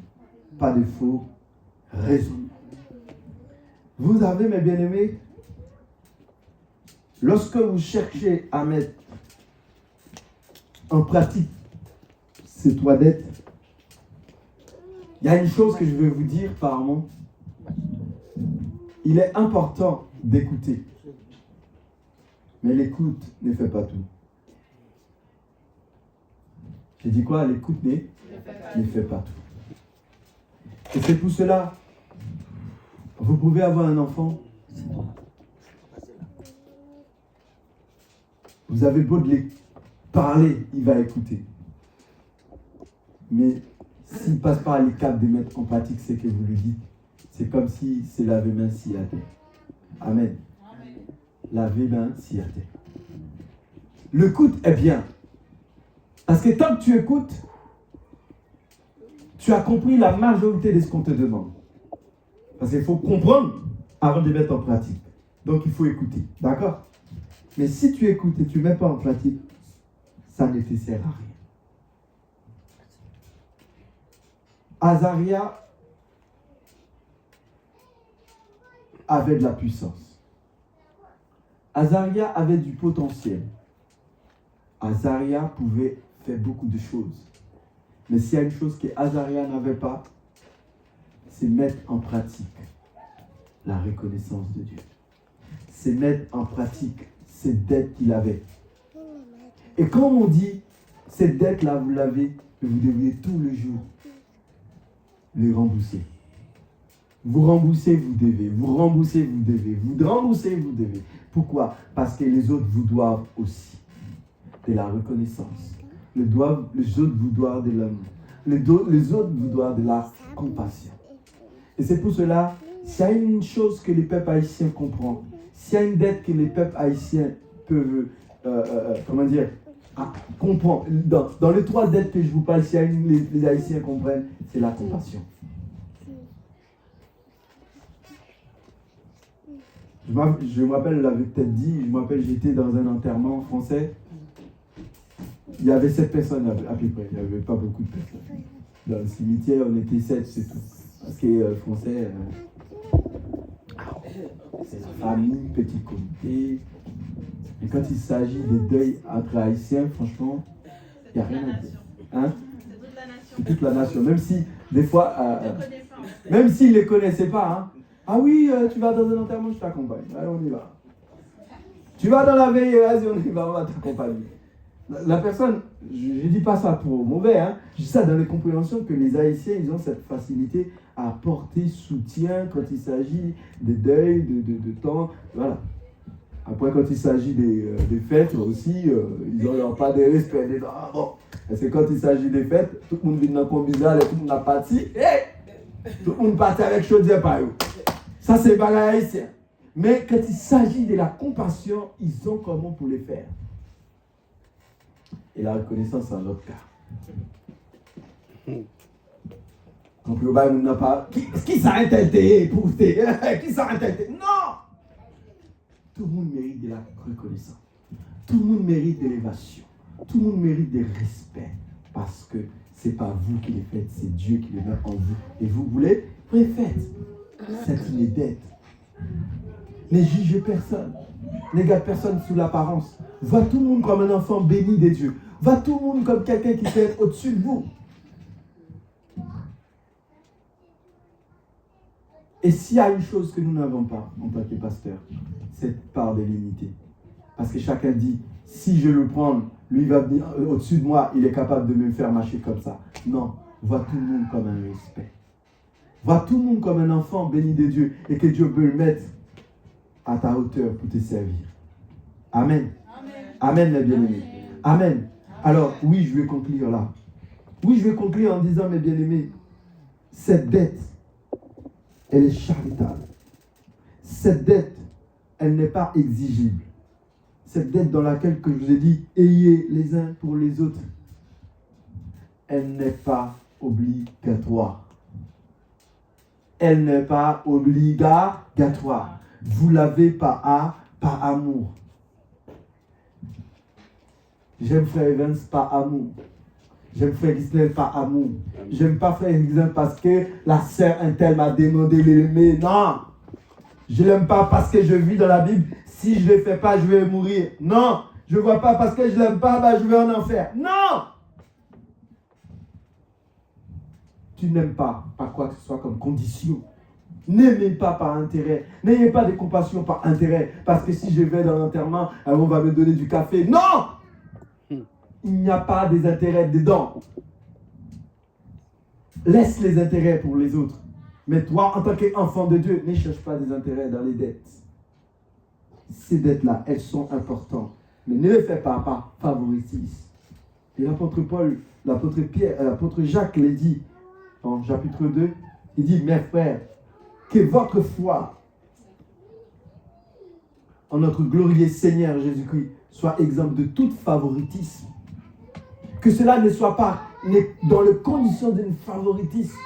pas de faux raisonnements. Vous avez, mes bien-aimés, lorsque vous cherchez à mettre en pratique ces 3 dettes, il y a une chose que je veux vous dire par mot. Il est important d'écouter. Mais l'écoute ne fait pas tout. J'ai dit quoi? L'écoute ne fait pas tout. Et c'est pour cela, vous pouvez avoir un enfant. Vous avez beau de lui parler, il va écouter. Mais s'il ne passe pas à l'étape de mettre en pratique ce que vous lui dites, c'est comme si c'est laver main si à terre. Amen. Laver main si à terre. L'écoute est bien. Parce que tant que tu écoutes, tu as compris la majorité de ce qu'on te demande. Parce qu'il faut comprendre avant de mettre en pratique. Donc il faut écouter. D'accord? Mais si tu écoutes et tu ne mets pas en pratique, ça ne te sert à rien. Azaria avait de la puissance. Azaria avait du potentiel. Azaria pouvait faire beaucoup de choses. Mais s'il y a une chose que Azaria n'avait pas, c'est mettre en pratique la reconnaissance de Dieu. C'est mettre en pratique cette dette qu'il avait. Et quand on dit, cette dette-là, vous l'avez, vous devriez tout le jour les rembourser. Vous remboursez, vous devez. Vous remboursez, vous devez. Vous remboursez, vous devez. Pourquoi? Parce que les autres vous doivent aussi de la reconnaissance. Les autres vous doivent de l'amour. Les autres vous doivent de la compassion. Et c'est pour cela, s'il y a une chose que les peuples haïtiens comprennent, s'il y a une dette que les peuples haïtiens peuvent, comprendre, dans les 3 dettes que je vous parle, s'il y a une les haïtiens comprennent, c'est la compassion. Je me rappelle, je l'avais peut-être dit, j'étais dans un enterrement français. Il y avait 7 personnes à peu près, il n'y avait pas beaucoup de personnes. Dans le cimetière, on était 7, c'est tout. Parce que français, c'est la famille, petit comité. Et quand il s'agit des deuils entre haïtiens, franchement, il n'y a rien à dire. Hein? C'est toute la nation. Même si, des fois, même s'ils ne les connaissaient pas, hein. Ah oui, tu vas dans un enterrement, je t'accompagne. Allez, on y va. Tu vas dans la veille, vas-y, on y va, on va t'accompagner. La personne, je ne dis pas ça pour mauvais, hein. Je dis ça dans les compréhensions que les Haïtiens, ils ont cette facilité à apporter soutien quand il s'agit des deuils, de temps, voilà. Après, quand il s'agit des fêtes aussi, ils n'ont pas de respect. Ah bon, c'est quand il s'agit des fêtes, tout le monde vient dans le bizarre, tout le monde a parti, tout le monde partit avec chaudière par eux. Ça, c'est pas haïtien. Mais quand il s'agit de la compassion, ils ont comment pour le faire. Et la reconnaissance, c'est un autre cas. Donc le bail n'a pas. Qui s'arrête pour qui s'arrête? Non! Tout le monde mérite de la reconnaissance. Tout le monde mérite d'élévation. Tout le monde mérite de respect. Parce que ce n'est pas vous qui les faites, c'est Dieu qui les met en vous. Et vous voulez, vous les faites. C'est une dette. Ne jugez personne. Ne regarde personne sous l'apparence. Vois tout le monde comme un enfant béni de Dieu. Vois tout le monde comme quelqu'un qui peut être au-dessus de vous. Et s'il y a une chose que nous n'avons pas en tant que pasteur, c'est part de l'unité. Parce que chacun dit, si je le prends, lui va venir au-dessus de moi, il est capable de me faire marcher comme ça. Non, vois tout le monde comme un respect. Vois tout le monde comme un enfant béni de Dieu et que Dieu veut le mettre à ta hauteur pour te servir. Amen. Amen, mes bien-aimés. Amen. Alors, oui, je vais conclure là. Oui, je vais conclure en disant, mes bien-aimés, cette dette, elle est charitable. Cette dette, elle n'est pas exigible. Cette dette dans laquelle, que je vous ai dit, ayez les uns pour les autres, elle n'est pas obligatoire. Elle n'est pas obligatoire. Vous l'avez par amour. J'aime frère Evans par amour. J'aime frère Gisèle par amour. J'aime pas frère Gisèle parce que la sœur Intel m'a demandé de l'aimer. Non. Je l'aime pas parce que je vis dans la Bible. Si je ne le fais pas, je vais mourir. Non. Je ne vois pas parce que je l'aime pas, bah, je vais en enfer. Non. Tu n'aimes pas par quoi que ce soit comme condition. N'aimez pas par intérêt. N'ayez pas de compassion par intérêt. Parce que si je vais dans l'enterrement, on va me donner du café. Non. Il n'y a pas des intérêts dedans. Laisse les intérêts pour les autres. Mais toi, en tant qu'enfant de Dieu, ne cherche pas des intérêts dans les dettes. Ces dettes-là, elles sont importantes. Mais ne les fais pas par favoritisme. Et l'apôtre Paul, l'apôtre Pierre, l'apôtre Jacques l'a dit en chapitre 2. Il dit, mes frères, que votre foi en notre glorieux Seigneur Jésus-Christ soit exempte de tout favoritisme. Que cela ne soit pas dans les conditions d'un favoritisme.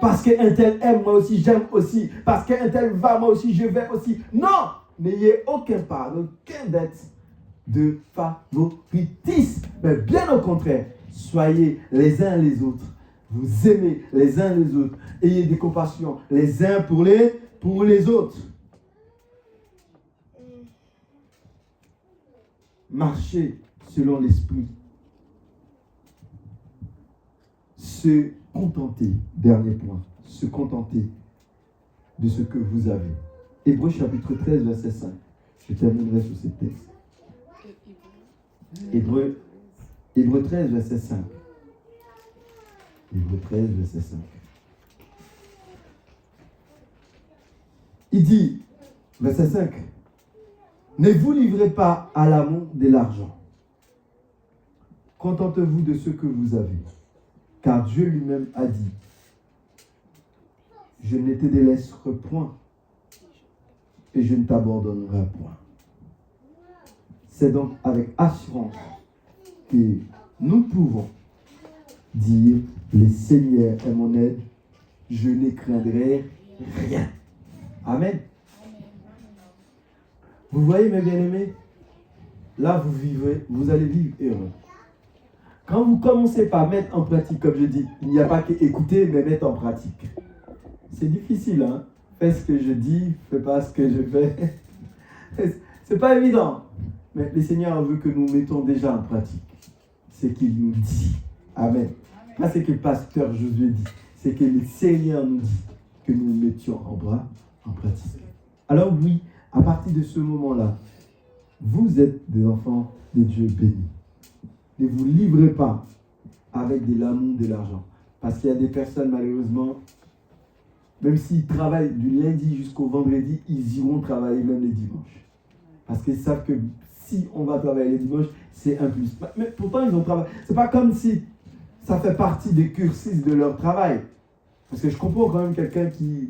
Parce qu'un tel aime, moi aussi j'aime aussi. Parce qu'un tel va, moi aussi je vais aussi. Non! N'ayez aucun part, aucun dette de favoritisme. Mais bien au contraire, soyez les uns les autres. Vous aimez les uns les autres. Ayez des compassions les uns pour les autres. Marchez selon l'esprit. Se contenter, dernier point, se contenter de ce que vous avez. Hébreux chapitre 13, verset 5. Je terminerai sur ce texte. Hébreux 13, verset 5. Hébreux 13, verset 5. Il dit, verset 5, ne vous livrez pas à l'amour de l'argent. Contentez-vous de ce que vous avez, car Dieu lui-même a dit, je ne te délaisserai point et je ne t'abandonnerai point. C'est donc avec assurance que nous pouvons dire, le Seigneur est mon aide, je ne craindrai rien. Amen. Vous voyez mes bien-aimés, là vous allez vivre heureux. Quand vous commencez par mettre en pratique, comme je dis, il n'y a pas qu'écouter, mais mettre en pratique. C'est difficile, hein? Fais ce que je dis, fais pas ce que je fais. C'est pas évident. Mais le Seigneur veut que nous mettons déjà en pratique ce qu'il nous dit. Amen. Pas ce que le pasteur Josué dit. C'est que le Seigneur nous dit que nous le mettions en pratique. Alors oui, à partir de ce moment-là, vous êtes des enfants de Dieu bénis. Ne vous livrez pas avec de l'amour, de l'argent. Parce qu'il y a des personnes, malheureusement, même s'ils travaillent du lundi jusqu'au vendredi, ils iront travailler même les dimanches. Parce qu'ils savent que si on va travailler les dimanches, c'est un plus. Mais pourtant, ils ont travaillé. C'est pas comme si ça fait partie des cursus de leur travail. Parce que je comprends quand même quelqu'un qui,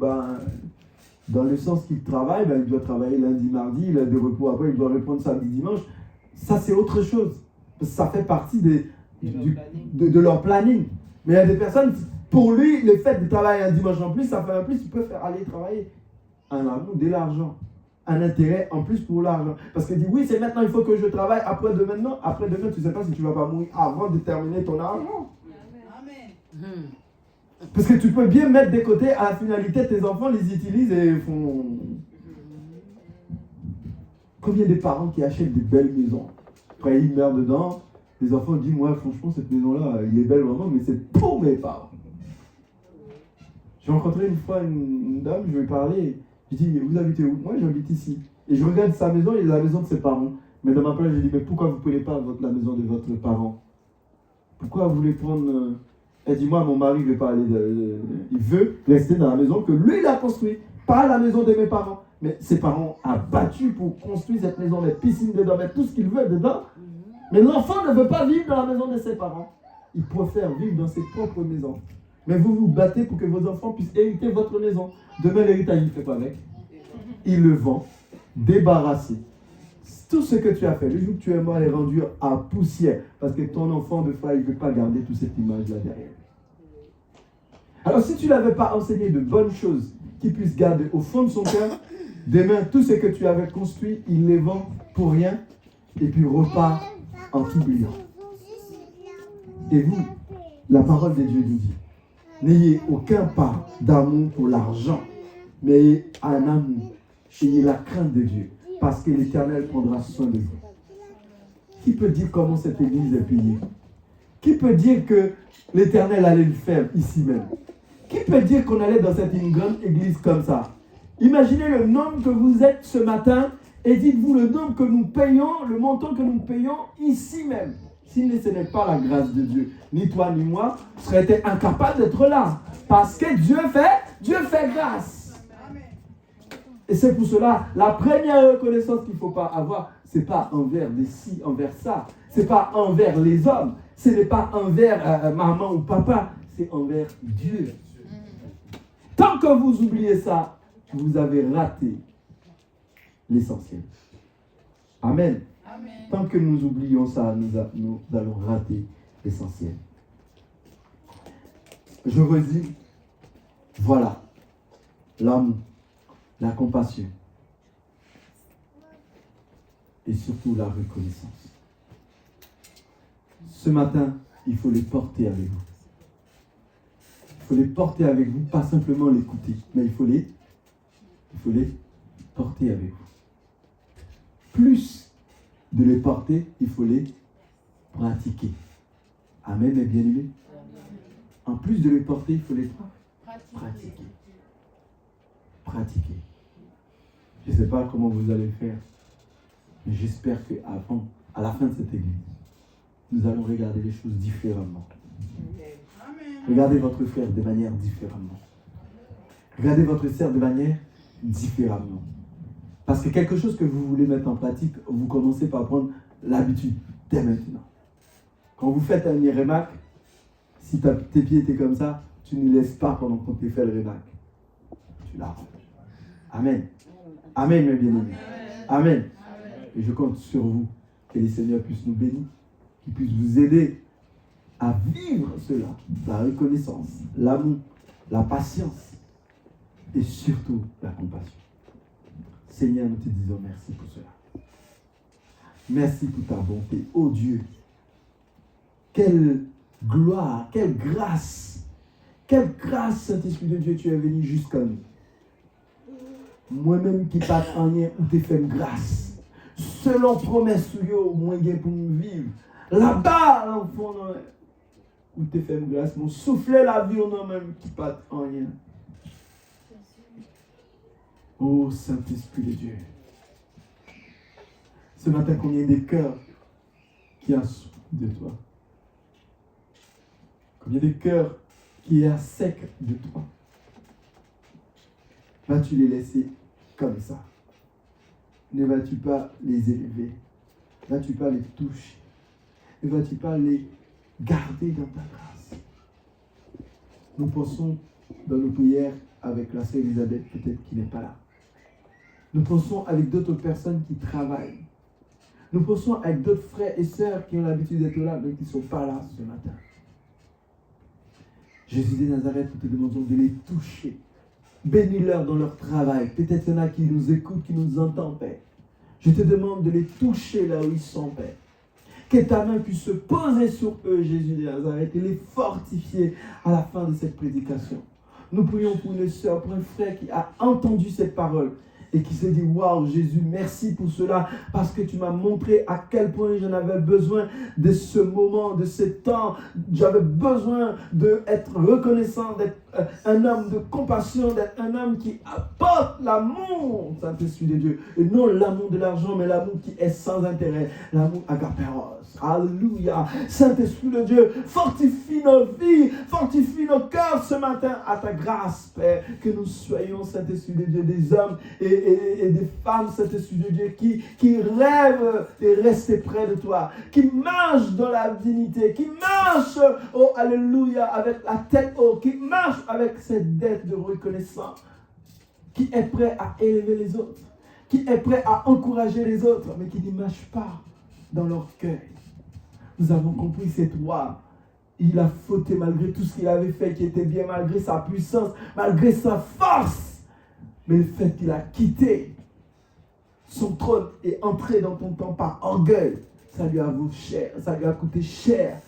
dans le sens qu'il travaille, il doit travailler lundi, mardi, il a des repos après, il doit reprendre samedi, dimanche. Ça, c'est autre chose. Ça fait partie de leur planning. Mais il y a des personnes, pour lui, le fait de travailler un dimanche en plus, ça fait un plus, il peut faire aller travailler un amour, de l'argent. Un intérêt en plus pour l'argent. Parce qu'il dit, oui, c'est maintenant, il faut que je travaille. Après-demain, non. Après-demain, tu ne sais pas si tu ne vas pas mourir avant de terminer ton argent. Amen. Parce que tu peux bien mettre de côté, à la finalité, tes enfants les utilisent et font... Combien de parents qui achètent des belles maisons? Après, ils meurent dedans. Les enfants disent, moi, franchement, cette maison-là, il est belle vraiment, mais c'est pour mes parents. J'ai rencontré une fois une dame, je lui ai parlé. Je dis, vous habitez où? Moi, j'habite ici. Et je regarde sa maison et la maison de ses parents. Mais dans ma place, je dis, mais pourquoi vous ne prenez pas la maison de votre parent? Pourquoi vous voulez prendre... Elle dit, moi, mon mari veut pas aller... il veut rester dans la maison que lui, il a construite. Pas la maison de mes parents. Mais ses parents ont battu pour construire cette maison, les piscines dedans, mettre tout ce qu'ils veulent dedans. Mais l'enfant ne veut pas vivre dans la maison de ses parents. Il préfère vivre dans ses propres maisons. Mais vous vous battez pour que vos enfants puissent hériter votre maison. Demain, l'héritage, il ne fait pas avec. Il le vend, débarrassé. Tout ce que tu as fait, le jour que tu es mort, est rendu à poussière. Parce que ton enfant, de foi, il ne veut pas garder toute cette image-là derrière. Alors, si tu ne l'avais pas enseigné de bonnes choses qu'il puisse garder au fond de son cœur, demain, tout ce que tu avais construit, il les vend pour rien et puis repart en tout brillant. Et vous, la parole de Dieu nous dit, n'ayez aucun part d'amour pour l'argent, mais ayez un amour, ayez la crainte de Dieu, parce que l'Éternel prendra soin de vous. Qui peut dire comment cette église est payée? Qui peut dire que l'Éternel allait le faire ici même? Qui peut dire qu'on allait dans cette grande église comme ça? Imaginez le nombre que vous êtes ce matin et dites-vous le nombre que nous payons, le montant que nous payons ici même. Si ce n'est pas la grâce de Dieu, ni toi ni moi, serait été incapable d'être là. Parce que Dieu fait grâce. Et c'est pour cela, la première reconnaissance qu'il ne faut pas avoir, ce n'est pas envers des ci, envers ça. Ce n'est pas envers les hommes. Ce n'est pas envers maman ou papa. C'est envers Dieu. Tant que vous oubliez ça, vous avez raté l'essentiel. Amen. Amen. Tant que nous oublions ça, nous allons rater l'essentiel. Je redis, voilà, l'amour, la compassion et surtout la reconnaissance. Ce matin, il faut les porter avec vous. Il faut les porter avec vous, pas simplement l'écouter, mais il faut les porter avec vous. Plus de les porter, il faut les pratiquer. Amen, mes bien-aimés. En plus de les porter, il faut les pratiquer. Pratiquer. Je ne sais pas comment vous allez faire, mais j'espère qu'à la fin de cette église, nous allons regarder les choses différemment. Regardez votre frère de manière différemment. Regardez votre sœur de manière différemment. Parce que quelque chose que vous voulez mettre en pratique, vous commencez par prendre l'habitude dès maintenant. Quand vous faites un rémac, si tes pieds étaient comme ça, tu ne laisses pas pendant qu'on te fait le rémac. Tu l'arranges. Amen. Amen, mes bien-aimés. Amen. Et je compte sur vous, que les Seigneurs puissent nous bénir, qu'ils puissent vous aider à vivre cela, la reconnaissance, l'amour, la patience et surtout la compassion. Seigneur, nous te disons merci pour cela. Merci pour ta bonté. Oh Dieu, quelle gloire, quelle grâce, Saint-Esprit de Dieu, tu es venu jusqu'à nous. Moi-même qui pas en rien, où tu fais grâce. Selon promesse, moi pour nous vivre. Là-bas, l'enfant, où tu fais grâce, mon souffler la vie au nom même qui pas en rien. Oh Saint-Esprit de Dieu. Ce matin, combien de cœurs qui a soif de toi? Combien de cœurs qui est à sec de toi? Vas-tu les laisser comme ça? Ne vas-tu pas les élever? Vas-tu pas les toucher? Ne vas-tu pas les garder dans ta grâce? Nous pensons dans nos prières avec la sœur Elisabeth, peut-être qui n'est pas là. Nous pensons avec d'autres personnes qui travaillent. Nous pensons avec d'autres frères et sœurs qui ont l'habitude d'être là, mais qui ne sont pas là ce matin. Jésus de Nazareth, nous te demandons de les toucher. Bénis-leur dans leur travail. Peut-être qu'il y en a qui nous écoutent, qui nous entendent, Père. Je te demande de les toucher là où ils sont, Père. Que ta main puisse se poser sur eux, Jésus de Nazareth, et les fortifier à la fin de cette prédication. Nous prions pour une sœur, pour un frère qui a entendu cette parole et qui s'est dit, waouh, Jésus, merci pour cela, parce que tu m'as montré à quel point j'en avais besoin de ce moment, de ce temps. J'avais besoin d'être reconnaissant, d'être un homme de compassion, d'être un homme qui apporte l'amour, Saint-Esprit de Dieu. Et non l'amour de l'argent, mais l'amour qui est sans intérêt, l'amour agaperos. Alléluia. Saint-Esprit de Dieu, fortifie nos vies, fortifie nos cœurs ce matin à ta grâce, Père. Que nous soyons, Saint-Esprit de Dieu, des hommes et des femmes, Saint-Esprit de Dieu, qui rêvent de rester près de toi, qui marchent dans la dignité, qui marchent, oh alléluia, avec la tête haute, qui marchent avec cette dette de reconnaissance, qui est prêt à élever les autres, qui est prêt à encourager les autres, mais qui ne marche pas dans l'orgueil. Nous avons compris, c'est toi. Il a fauté malgré tout ce qu'il avait fait, qui était bien, malgré sa puissance, malgré sa force. Mais le fait qu'il a quitté son trône et entré dans ton temps par orgueil, ça lui a valu cher, ça lui a coûté cher.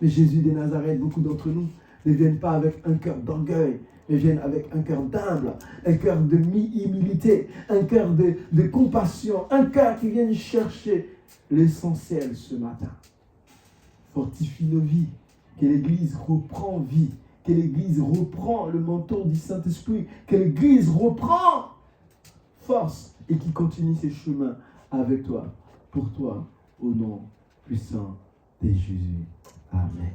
Mais Jésus de Nazareth, beaucoup d'entre nous ne viennent pas avec un cœur d'orgueil, mais viennent avec un cœur d'humble, un cœur de humilité, un cœur de compassion, un cœur qui vient chercher l'essentiel ce matin. Fortifie nos vies, que l'Église reprend vie, que l'Église reprend le manteau du Saint-Esprit, que l'Église reprend force et qui continue ses chemins avec toi, pour toi, au nom puissant de Jésus. Amen.